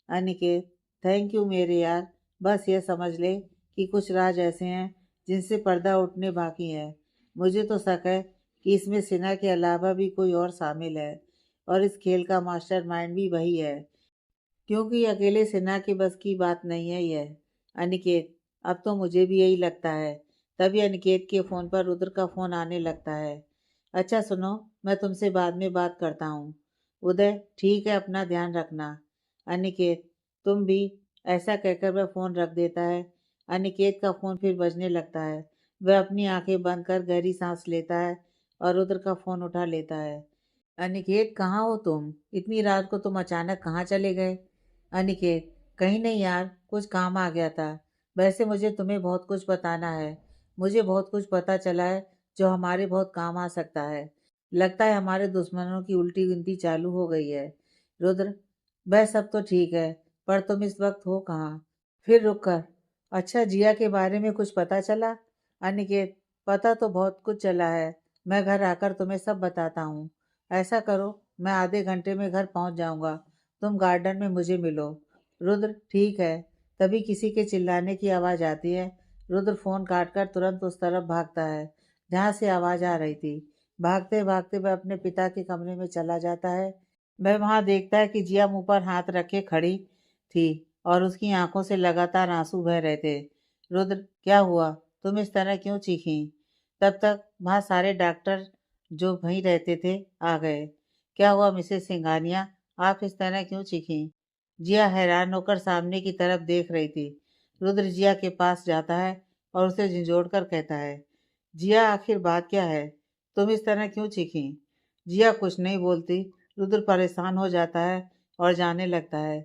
अनिकेत, थैंक यू मेरे यार। बस यह समझ ले कि कुछ राज ऐसे हैं जिनसे पर्दा उठने बाकी है। मुझे तो शक है कि इसमें सिन्हा के अलावा भी कोई और शामिल है, और इस खेल का मास्टरमाइंड भी वही है, क्योंकि अकेले सिन्हा के बस की बात नहीं है यह। अनिकेत, अब तो मुझे भी यही लगता है। तभी अनिकेत के फोन पर रुद्र का फोन आने लगता है। अच्छा सुनो, मैं तुमसे बाद में बात करता हूँ। उदय, ठीक है, अपना ध्यान रखना। अनिकेत, तुम भी। ऐसा कहकर वह फोन रख देता है। अनिकेत का फोन फिर बजने लगता है। वह अपनी आंखें बंद कर गहरी सांस लेता है और रुद्र का फोन उठा लेता है। अनिकेत, कहाँ हो तुम? इतनी रात को तुम अचानक कहाँ चले गए? अनिकेत, कहीं नहीं यार, कुछ काम आ गया था। वैसे मुझे तुम्हें बहुत कुछ बताना है। मुझे बहुत कुछ पता चला है जो हमारे बहुत काम आ सकता है। लगता है हमारे दुश्मनों की उल्टी गिनती चालू हो गई है। रुद्र, वह सब तो ठीक है, पर तुम इस वक्त हो कहाँ? फिर रुक कर, अच्छा, जिया के बारे में कुछ पता चला? अनिकेत, पता तो बहुत कुछ चला है। मैं घर आकर तुम्हें सब बताता हूँ। ऐसा करो, मैं आधे घंटे में घर पहुंच जाऊंगा, तुम गार्डन में मुझे मिलो। रुद्र, ठीक है। तभी किसी के चिल्लाने की आवाज़ आती है। रुद्र फ़ोन काटकर तुरंत उस तरफ भागता है जहाँ से आवाज़ आ रही थी। भागते भागते वह अपने पिता के कमरे में चला जाता है। वह वहाँ देखता है कि जिया मुंह पर हाथ रखे खड़ी थी और उसकी आंखों से लगातार आंसू बह रहे थे। रुद्र, क्या हुआ? तुम इस तरह क्यों चीखी? तब तक वहाँ सारे डॉक्टर जो वहीं रहते थे आ गए। क्या हुआ मिसेस सिंघानिया, आप इस तरह क्यों चीखी? जिया हैरान होकर सामने की तरफ देख रही थी। रुद्र जिया के पास जाता है और उसे झिझोड़ कर कहता है, जिया आखिर बात क्या है? तुम इस तरह क्यों चीखी? जिया कुछ नहीं बोलती। रुद्र परेशान हो जाता है और जाने लगता है।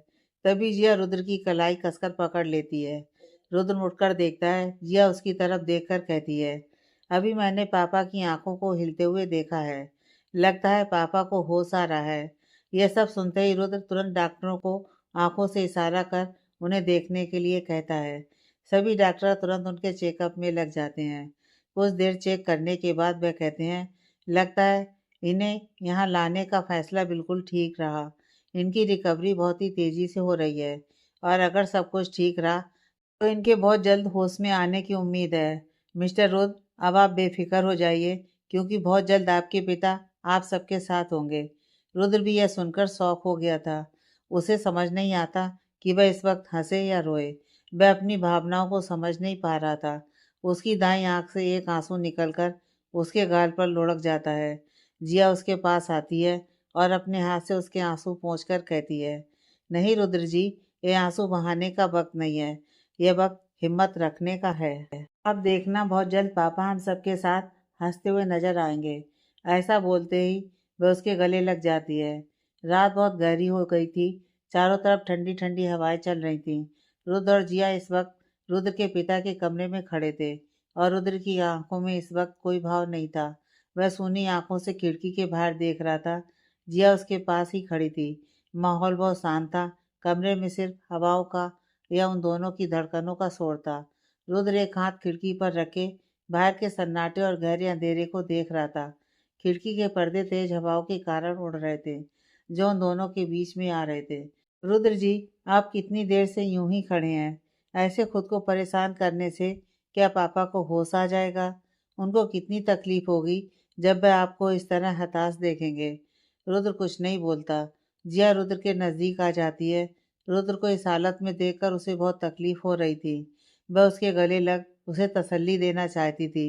तभी जिया रुद्र की कलाई कसकर पकड़ लेती है। रुद्र मुड़कर देखता है। जिया उसकी तरफ देखकर कहती है, अभी मैंने पापा की आंखों को हिलते हुए देखा है। लगता है पापा को होश आ रहा है। यह सब सुनते ही रुद्र तुरंत डॉक्टरों को आंखों से इशारा कर उन्हें देखने के लिए कहता है। सभी डॉक्टर तुरंत उनके चेकअप में लग जाते हैं। कुछ देर चेक करने के बाद वह कहते हैं, लगता है इन्हें यहाँ लाने का फैसला बिल्कुल ठीक रहा। इनकी रिकवरी बहुत ही तेज़ी से हो रही है और अगर सब कुछ ठीक रहा तो इनके बहुत जल्द होश में आने की उम्मीद है। मिस्टर रुद्र, अब आप बेफिक्र हो जाइए क्योंकि बहुत जल्द आपके पिता आप सबके साथ होंगे। रुद्र भी यह सुनकर शौक हो गया था। उसे समझ नहीं आता कि वह इस वक्त हंसे या रोए। वह अपनी भावनाओं को समझ नहीं पा रहा था। उसकी दाईं आंख से एक आंसू निकलकर उसके गाल पर लुढ़क जाता है। जिया उसके पास आती है और अपने हाथ से उसके आंसू पोंछकर कहती है, नहीं रुद्र जी, ये आंसू बहाने का वक्त नहीं है। यह वक्त हिम्मत रखने का है। अब देखना बहुत जल्द पापा हम सबके साथ हंसते हुए नजर आएंगे। ऐसा बोलते ही वह उसके गले लग जाती है। रात बहुत गहरी हो गई थी। चारों तरफ ठंडी ठंडी हवाएं चल रही थीं। रुद्र और जिया इस वक्त रुद्र के पिता के कमरे में खड़े थे और रुद्र की आंखों में इस वक्त कोई भाव नहीं था। वह सूनी आंखों से खिड़की के बाहर देख रहा था। जिया उसके पास ही खड़ी थी। माहौल बहुत शांत था। कमरे में सिर्फ हवाओं का या उन दोनों की धड़कनों का शोर था। रुद्र एक हाथ खिड़की पर रखे बाहर के सन्नाटे और गहरे अंधेरे को देख रहा था। खिड़की के पर्दे तेज हवाओं के कारण उड़ रहे थे जो उन दोनों के बीच में आ रहे थे। रुद्र जी, आप कितनी देर से यूं ही खड़े हैं? ऐसे खुद को परेशान करने से क्या पापा को होश आ जाएगा? उनको कितनी तकलीफ होगी जब वह आपको इस तरह हताश देखेंगे। रुद्र कुछ नहीं बोलता। जिया रुद्र के नज़दीक आ जाती है। रुद्र को इस हालत में देखकर उसे बहुत तकलीफ हो रही थी। वह उसके गले लग उसे तसल्ली देना चाहती थी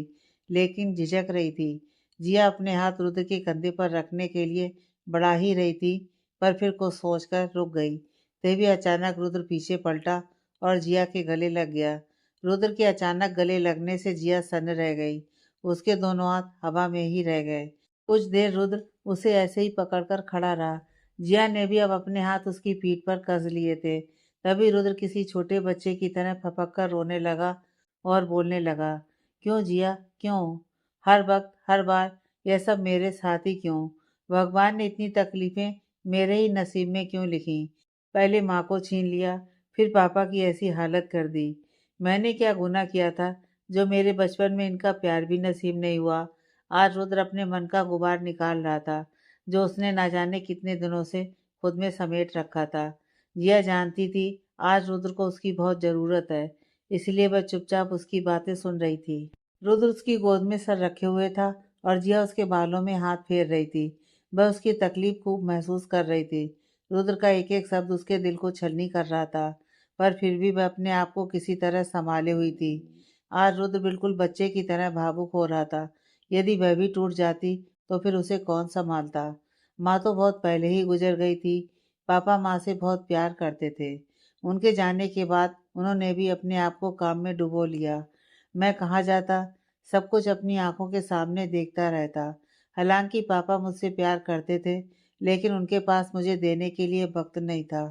लेकिन झिझक रही थी। जिया अपने हाथ रुद्र के कंधे पर रखने के लिए बढ़ा ही रही थी पर फिर कुछ सोचकर रुक गई। तभी अचानक रुद्र पीछे पलटा और जिया के गले लग गया। रुद्र के अचानक गले लगने से जिया सन्न रह गई। उसके दोनों हाथ हवा में ही रह गए। कुछ देर रुद्र उसे ऐसे ही पकड़कर खड़ा रहा। जिया ने भी अब अपने हाथ उसकी पीठ पर कस लिए थे। तभी रुद्र किसी छोटे बच्चे की तरह फपक कर रोने लगा और बोलने लगा, क्यों जिया, क्यों? हर वक्त हर बार यह सब मेरे साथ ही क्यों? भगवान ने इतनी तकलीफें मेरे ही नसीब में क्यों लिखी? पहले माँ को छीन लिया, फिर पापा की ऐसी हालत कर दी। मैंने क्या गुनाह किया था जो मेरे बचपन में इनका प्यार भी नसीब नहीं हुआ? आज रुद्र अपने मन का गुबार निकाल रहा था जो उसने ना जाने कितने दिनों से खुद में समेट रखा था। जिया जानती थी आज रुद्र को उसकी बहुत ज़रूरत है, इसलिए वह चुपचाप उसकी बातें सुन रही थी। रुद्र उसकी गोद में सर रखे हुए था और जिया उसके बालों में हाथ फेर रही थी। वह उसकी तकलीफ खूब महसूस कर रही थी। रुद्र का एक एक शब्द उसके दिल को छलनी कर रहा था पर फिर भी वह अपने आप को किसी तरह संभाले हुई थी। आज रुद्र बिल्कुल बच्चे की तरह भावुक हो रहा था। यदि वह भी टूट जाती तो फिर उसे कौन संभालता? माँ तो बहुत पहले ही गुजर गई थी। पापा माँ से बहुत प्यार करते थे। उनके जाने के बाद उन्होंने भी अपने आप को काम में डुबो लिया। मैं कहाँ जाता? सब कुछ अपनी आंखों के सामने देखता रहता। हालांकि पापा मुझसे प्यार करते थे लेकिन उनके पास मुझे देने के लिए वक्त नहीं था।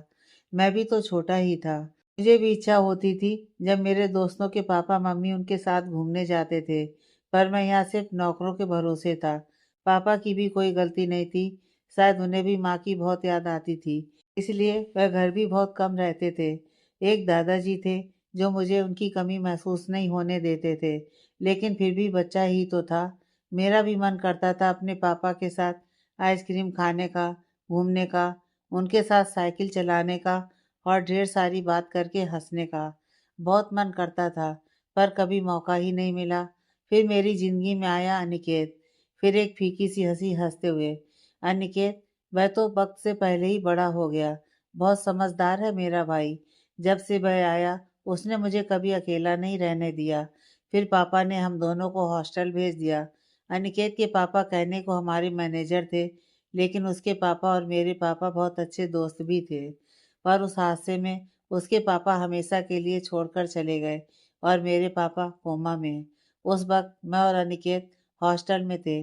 मैं भी तो छोटा ही था। मुझे भी इच्छा होती थी जब मेरे दोस्तों के पापा मम्मी उनके साथ घूमने जाते थे पर मैं यहाँ सिर्फ नौकरों के भरोसे था। पापा की भी कोई गलती नहीं थी। शायद उन्हें भी माँ की बहुत याद आती थी इसलिए वह घर भी बहुत कम रहते थे। एक दादाजी थे जो मुझे उनकी कमी महसूस नहीं होने देते थे लेकिन फिर भी बच्चा ही तो था। मेरा भी मन करता था अपने पापा के साथ आइसक्रीम खाने का, घूमने का, उनके साथ साइकिल चलाने का और ढेर सारी बात करके हंसने का। बहुत मन करता था पर कभी मौका ही नहीं मिला। फिर मेरी ज़िंदगी में आया अनिकेत। फिर एक फीकी सी हंसी हंसते हुए, अनिकेत, वह तो वक्त से पहले ही बड़ा हो गया। बहुत समझदार है मेरा भाई। जब से वह आया उसने मुझे कभी अकेला नहीं रहने दिया। फिर पापा ने हम दोनों को हॉस्टल भेज दिया। अनिकेत के पापा कहने को हमारे मैनेजर थे, लेकिन उसके पापा और मेरे पापा बहुत अच्छे दोस्त भी थे। पर उस हादसे में उसके पापा हमेशा के लिए छोड़कर चले गए और मेरे पापा कोमा में। उस वक्त मैं और अनिकेत हॉस्टल में थे।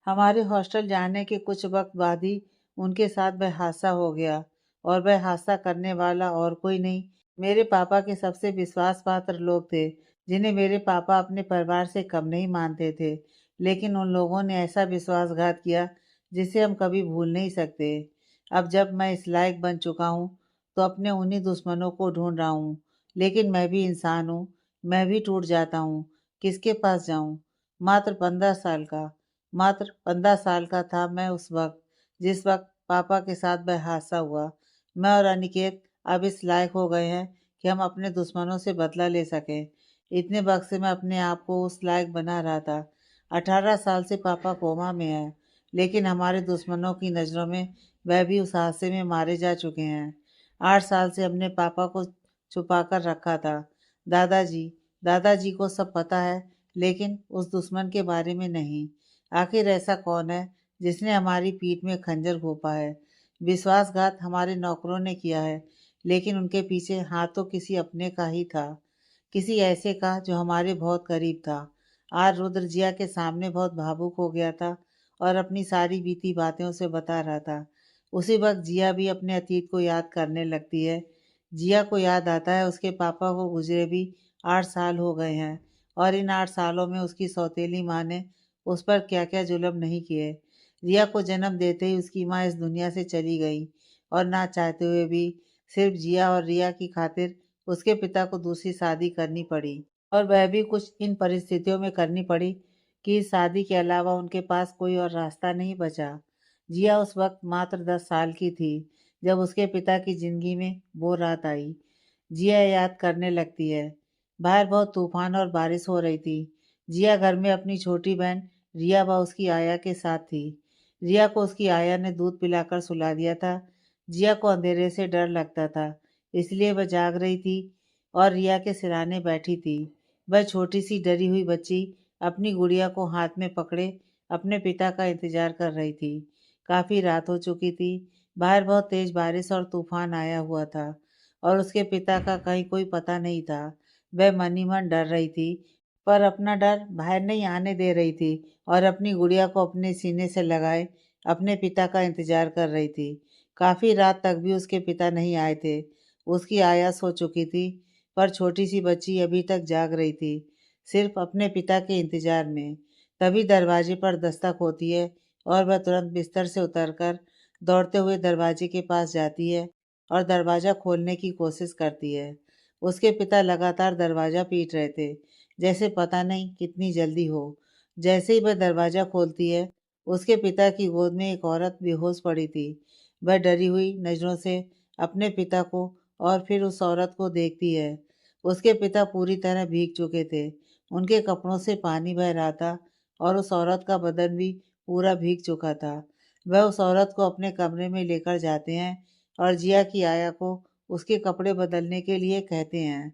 हमारे हॉस्टल जाने के कुछ वक्त बाद ही उनके साथ वह हादसा हो गया, और वह हादसा करने वाला और कोई नहीं, मेरे पापा के सबसे विश्वास पात्र लोग थे, जिन्हें मेरे पापा अपने परिवार से कम नहीं मानते थे। लेकिन उन लोगों ने ऐसा विश्वासघात किया जिसे हम कभी भूल नहीं सकते। अब जब मैं इस लायक बन चुका हूँ तो अपने उन्हीं दुश्मनों को ढूंढ रहा हूँ। लेकिन मैं भी इंसान हूँ, मैं भी टूट जाता हूँ। किसके पास जाऊँ? मात्र 15 साल का, मात्र 15 साल का था मैं उस वक्त, जिस वक्त पापा के साथ वह हादसा हुआ। मैं और अनिकेत अब इस लायक हो गए हैं कि हम अपने दुश्मनों से बदला ले सकें। इतने वक्त से मैं अपने आप को उस लायक बना रहा था। 18 साल से पापा कोमा में है, लेकिन हमारे दुश्मनों की नज़रों में वह भी उस हादसे में मारे जा चुके हैं। 8 साल से हमने पापा को छुपा कर रखा था। दादाजी दादाजी को सब पता है, लेकिन उस दुश्मन के बारे में नहीं। आखिर ऐसा कौन है जिसने हमारी पीठ में खंजर घोंपा है? विश्वासघात हमारे नौकरों ने किया है, लेकिन उनके पीछे हाथ तो किसी अपने का ही था, किसी ऐसे का जो हमारे बहुत करीब था। आज रुद्र जिया के सामने बहुत भावुक हो गया था और अपनी सारी बीती बातें उसे बता रहा था। उसी वक्त जिया भी अपने अतीत को याद करने लगती है। जिया को याद आता है उसके पापा को गुजरे भी 8 साल हो गए हैं, और इन 8 सालों में उसकी सौतेली माँ ने उस पर क्या क्या जुल्म नहीं किए। रिया को जन्म देते ही उसकी माँ इस दुनिया से चली गई, और ना चाहते हुए भी सिर्फ जिया और रिया की खातिर उसके पिता को दूसरी शादी करनी पड़ी, और वह भी कुछ इन परिस्थितियों में करनी पड़ी कि इस शादी के अलावा उनके पास कोई और रास्ता नहीं बचा। जिया उस वक्त मात्र 10 साल की थी जब उसके पिता की जिंदगी में वो रात आई। जिया याद करने लगती है। बाहर बहुत तूफान और बारिश हो रही थी। जिया घर में अपनी छोटी बहन रिया व उसकी आया के साथ थी। रिया को उसकी आया ने दूध पिलाकर सुला दिया था। जिया को अंधेरे से डर लगता था, इसलिए वह जाग रही थी और रिया के सिरहाने बैठी थी। वह छोटी सी डरी हुई बच्ची अपनी गुड़िया को हाथ में पकड़े अपने पिता का इंतजार कर रही थी। काफी रात हो चुकी थी। बाहर बहुत तेज बारिश और तूफान आया हुआ था, और उसके पिता का कहीं कोई पता नहीं था। वह मन ही मन डर रही थी, पर अपना डर बाहर नहीं आने दे रही थी, और अपनी गुड़िया को अपने सीने से लगाए अपने पिता का इंतजार कर रही थी। काफी रात तक भी उसके पिता नहीं आए थे। उसकी आया सो चुकी थी, पर छोटी सी बच्ची अभी तक जाग रही थी, सिर्फ अपने पिता के इंतजार में। तभी दरवाजे पर दस्तक होती है, और वह तुरंत बिस्तर से उतरकर दौड़ते हुए दरवाजे के पास जाती है और दरवाज़ा खोलने की कोशिश करती है। उसके पिता लगातार दरवाज़ा पीट रहे थे, जैसे पता नहीं कितनी जल्दी हो। जैसे ही वह दरवाज़ा खोलती है, उसके पिता की गोद में एक औरत बेहोश पड़ी थी। वह डरी हुई नज़रों से अपने पिता को और फिर उस औरत को देखती है। उसके पिता पूरी तरह भीग चुके थे। उनके कपड़ों से पानी बह रहा था, और उस औरत का बदन भी पूरा भीग चुका था। वह उस औरत को अपने कमरे में लेकर जाते हैं और जिया की आया को उसके कपड़े बदलने के लिए कहते हैं।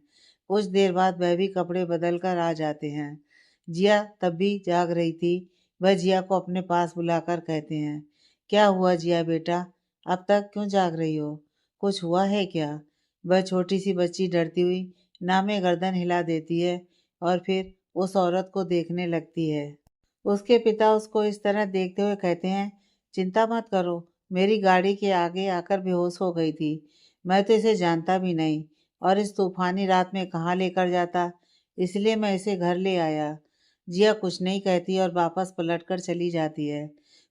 कुछ देर बाद वह भी कपड़े बदल कर आ जाते हैं। जिया तब भी जाग रही थी। वह जिया को अपने पास बुलाकर कहते हैं, क्या हुआ जिया बेटा, अब तक क्यों जाग रही हो? कुछ हुआ है क्या? वह छोटी सी बच्ची डरती हुई नामे गर्दन हिला देती है और फिर उस औरत को देखने लगती है। उसके पिता उसको इस तरह देखते हुए कहते हैं, चिंता मत करो, मेरी गाड़ी के आगे आकर बेहोश हो गई थी। मैं तो इसे जानता भी नहीं, और इस तूफानी रात में कहाँ लेकर जाता, इसलिए मैं इसे घर ले आया। जिया कुछ नहीं कहती और वापस पलट कर चली जाती है,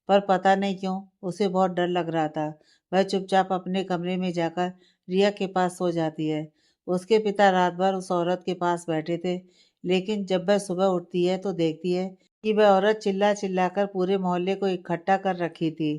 पर पता नहीं क्यों उसे बहुत डर लग रहा था। वह चुपचाप अपने कमरे में जाकर रिया के पास सो जाती है। उसके पिता रात भर उस औरत के पास बैठे थे, लेकिन जब वह सुबह उठती है तो देखती है कि वह औरत चिल्ला चिल्लाकर पूरे मोहल्ले को इकट्ठा कर रखी थी।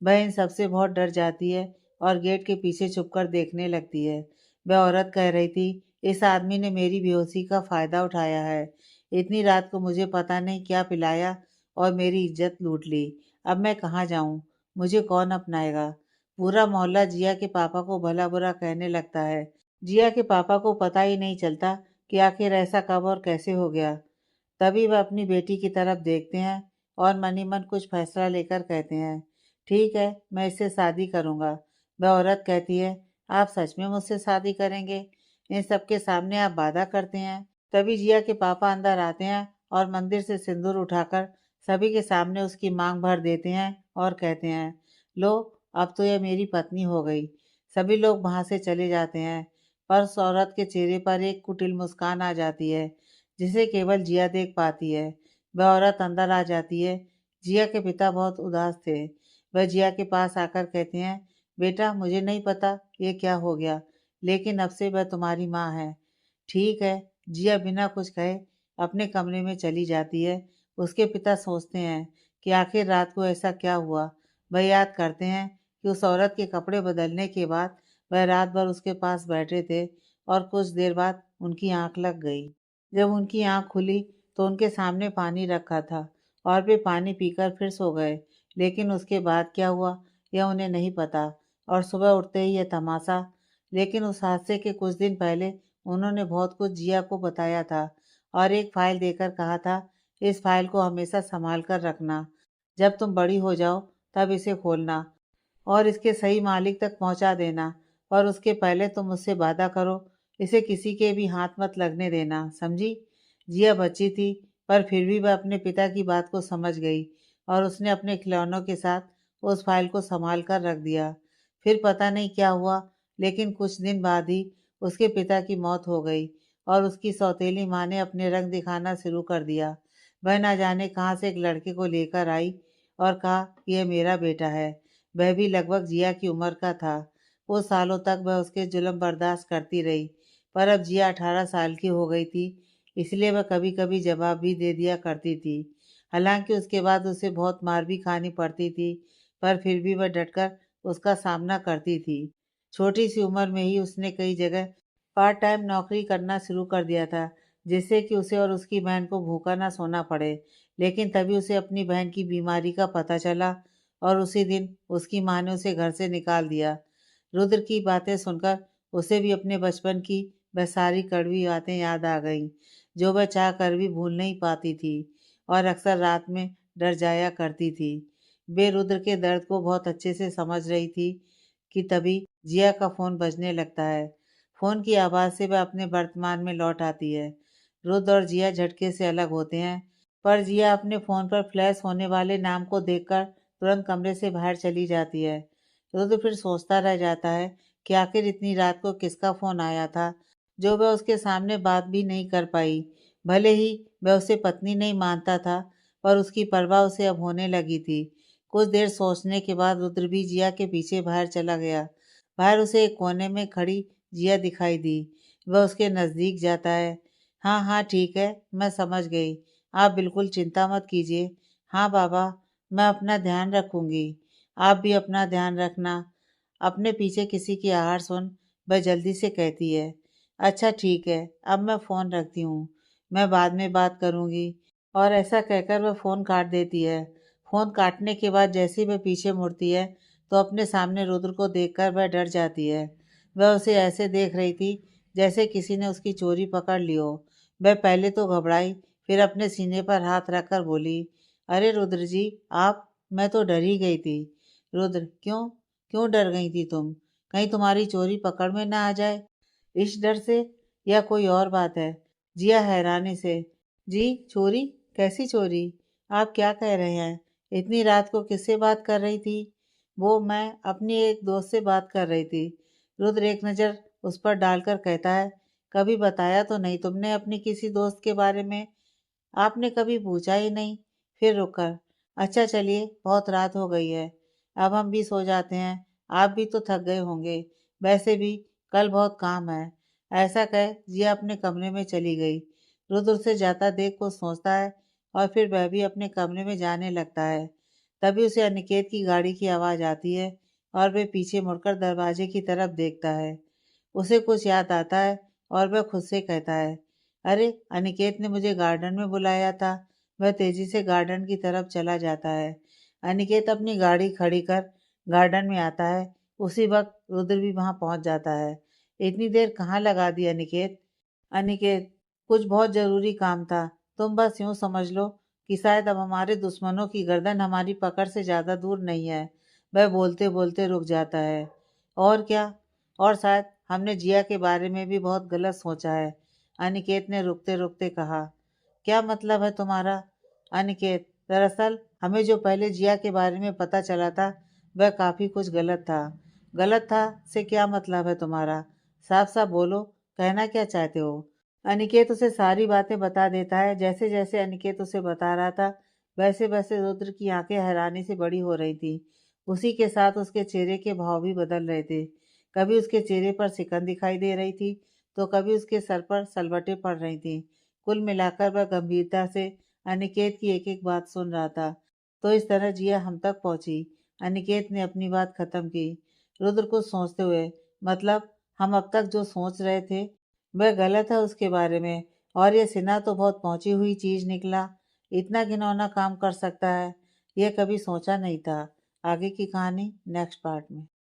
वह इन सबसे बहुत डर जाती है और गेट के पीछे छुपकर देखने लगती है। वह औरत कह रही थी इस आदमी ने मेरी बेहोशी का फ़ायदा उठाया है। इतनी रात को मुझे पता नहीं क्या पिलाया और मेरी इज़्ज़त लूट ली। अब मैं कहाँ जाऊँ? मुझे कौन अपनाएगा? पूरा मोहल्ला जिया के पापा को भला-बुरा कहने लगता है। जिया के पापा को पता ही नहीं चलता कि आखिर ऐसा कब और कैसे हो गया। तभी वह अपनी बेटी की तरफ देखते हैं और मन ही मन कुछ फैसला लेकर कहते हैं, ठीक है, मैं इससे शादी करूँगा। वह औरत कहती है, आप सच में मुझसे शादी करेंगे? इन सबके सामने आप वादा करते हैं। तभी जिया के पापा अंदर आते हैं और मंदिर से सिंदूर उठाकर सभी के सामने उसकी मांग भर देते हैं और कहते हैं, लो, अब तो यह मेरी पत्नी हो गई। सभी लोग वहाँ से चले जाते हैं, पर उस औरत के चेहरे पर एक कुटिल मुस्कान आ जाती है, जिसे केवल जिया देख पाती है। वह औरत अंदर आ जाती है। जिया के पिता बहुत उदास थे। वह जिया के पास आकर कहते हैं, बेटा, मुझे नहीं पता ये क्या हो गया, लेकिन अब से वह तुम्हारी माँ है। ठीक है। जिया बिना कुछ कहे अपने कमरे में चली जाती है। उसके पिता सोचते हैं कि आखिर रात को ऐसा क्या हुआ। वह याद करते हैं कि उस औरत के कपड़े बदलने के बाद वह रात भर उसके पास बैठे थे और कुछ देर बाद उनकी आंख लग गई। जब उनकी आंख खुली तो उनके सामने पानी रखा था और वे पानी पीकर फिर सो गए। लेकिन उसके बाद क्या हुआ यह उन्हें नहीं पता और सुबह उठते ही यह तमाशा। लेकिन उस हादसे के कुछ दिन पहले उन्होंने बहुत कुछ जिया को बताया था और एक फाइल देकर कहा था, इस फाइल को हमेशा संभाल कर रखना। जब तुम बड़ी हो जाओ तब इसे खोलना और इसके सही मालिक तक पहुंचा देना, और उसके पहले तुम मुझसे वादा करो, इसे किसी के भी हाथ मत लगने देना, समझी? जिया बच्ची थी, पर फिर भी वह अपने पिता की बात को समझ गई और उसने अपने खिलौनों के साथ उस फाइल को संभाल कर रख दिया। फिर पता नहीं क्या हुआ, लेकिन कुछ दिन बाद ही उसके पिता की मौत हो गई और उसकी सौतेली माँ ने अपने रंग दिखाना शुरू कर दिया। वह ना जाने कहाँ से एक लड़के को लेकर आई और कहा कि यह मेरा बेटा है। वह भी लगभग जिया की उम्र का था। कुछ सालों तक वह उसके जुल्म बर्दाश्त करती रही, पर अब जिया 18 साल की हो गई थी, इसलिए वह कभी-कभी जवाब भी दे दिया करती थी। हालांकि उसके बाद उसे बहुत मार भी खानी पड़ती थी, पर फिर भी वह डटकर उसका सामना करती थी। छोटी सी उम्र में ही उसने कई जगह पार्ट टाइम नौकरी करना शुरू कर दिया था, जिससे कि उसे और उसकी बहन को भूखा ना सोना पड़े। लेकिन तभी उसे अपनी बहन की बीमारी का पता चला और उसी दिन उसकी माँ ने उसे घर से निकाल दिया। रुद्र की बातें सुनकर उसे भी अपने बचपन की वह सारी कड़वी बातें याद आ गईं, जो वह चाह कर भी भूल नहीं पाती थी और अक्सर रात में डर जाया करती थी। वे रुद्र के दर्द को बहुत अच्छे से समझ रही थी कि तभी जिया का फ़ोन बजने लगता है। फ़ोन की आवाज़ से वह अपने वर्तमान में लौट आती है। रुद्र और जिया झटके से अलग होते हैं, पर जिया अपने फ़ोन पर फ्लैश होने वाले नाम को देखकर तुरंत कमरे से बाहर चली जाती है। रुद्र फिर सोचता रह जाता है कि आखिर इतनी रात को किसका फ़ोन आया था, जो वह उसके सामने बात भी नहीं कर पाई। भले ही वह उसे पत्नी नहीं मानता था, पर उसकी परवाह उसे अब होने लगी थी। कुछ देर सोचने के बाद रुद्र भी जिया के पीछे बाहर चला गया। बाहर उसे एक कोने में खड़ी जिया दिखाई दी। वह उसके नज़दीक जाता है। हाँ हाँ, ठीक है, मैं समझ गई। आप बिल्कुल चिंता मत कीजिए। हाँ बाबा, मैं अपना ध्यान रखूंगी। आप भी अपना ध्यान रखना। अपने पीछे किसी की आहट सुन वह जल्दी से कहती है, अच्छा ठीक है, अब मैं फ़ोन रखती हूँ, मैं बाद में बात करूँगी। और ऐसा कहकर वह फ़ोन काट देती है। फ़ोन काटने के बाद जैसे ही वह पीछे मुड़ती है तो अपने सामने रुद्र को देखकर वह डर जाती है। वह उसे ऐसे देख रही थी जैसे किसी ने उसकी चोरी पकड़ ली हो। वह पहले तो घबराई, फिर अपने सीने पर हाथ रखकर बोली, अरे रुद्र जी, आप, मैं तो डर ही गई थी। रुद्र, क्यों? क्यों डर गई थी तुम? कहीं तुम्हारी चोरी पकड़ में ना आ जाए? इस डर से या कोई और बात है? जिया हैरानी से, जी चोरी? कैसी चोरी? आप क्या कह रहे हैं? इतनी रात को किससे बात कर रही थी? वो मैं अपनी एक दोस्त से बात कर रही थी। रुद्र एक नज़र उस पर डालकर कहता है, कभी बताया तो नहीं तुमने अपनी किसी दोस्त के बारे में? आपने कभी पूछा ही नहीं। फिर रुककर, अच्छा चलिए, बहुत रात हो गई है, अब हम भी सो जाते हैं। आप भी तो थक गए होंगे, वैसे भी कल बहुत काम है। ऐसा कह जिया अपने कमरे में चली गई। रुद्र उसे जाता देख कुछ सोचता है और फिर वह भी अपने कमरे में जाने लगता है। तभी उसे अनिकेत की गाड़ी की आवाज़ आती है और वह पीछे मुड़कर दरवाजे की तरफ देखता है। उसे कुछ याद आता है और वह खुद से कहता है, अरे अनिकेत ने मुझे गार्डन में बुलाया था। वह तेजी से गार्डन की तरफ चला जाता है। अनिकेत अपनी गाड़ी खड़ी कर गार्डन में आता है। उसी वक्त रुद्र भी वहां पहुंच जाता है। इतनी देर कहाँ लगा दी अनिकेत? अनिकेत, कुछ बहुत जरूरी काम था। तुम बस यूं समझ लो कि शायद अब हमारे दुश्मनों की गर्दन हमारी पकड़ से ज्यादा दूर नहीं है। वह बोलते बोलते रुक जाता है। और क्या? और शायद हमने जिया के बारे में भी बहुत गलत सोचा है, अनिकेत ने रुकते रुकते कहा। क्या मतलब है तुम्हारा? अनिकेत, दरअसल हमें जो पहले जिया के बारे में पता चला था वह काफी कुछ गलत था। गलत था से क्या मतलब है तुम्हारा? साफ साफ बोलो, कहना क्या चाहते हो? अनिकेत उसे सारी बातें बता देता है। जैसे जैसे अनिकेत उसे बता रहा था वैसे वैसे रुद्र की आंखें हैरानी से बड़ी हो रही थी। उसी के साथ उसके चेहरे के भाव भी बदल रहे थे। कभी उसके चेहरे पर सिकन दिखाई दे रही थी तो कभी उसके सर पर सलवटें पड़ रही थी। कुल मिलाकर वह गंभीरता से अनिकेत की एक एक बात सुन रहा था। तो इस तरह जिया हम तक पहुंची। अनिकेत ने अपनी बात खत्म की, रुद्र को सोचते हुए। मतलब हम अब तक जो सोच रहे थे वह गलत है उसके बारे में। और ये सिन्हा तो बहुत पहुंची हुई चीज निकला। इतना घिनौना काम कर सकता है, यह कभी सोचा नहीं था। आगे की कहानी नेक्स्ट पार्ट में।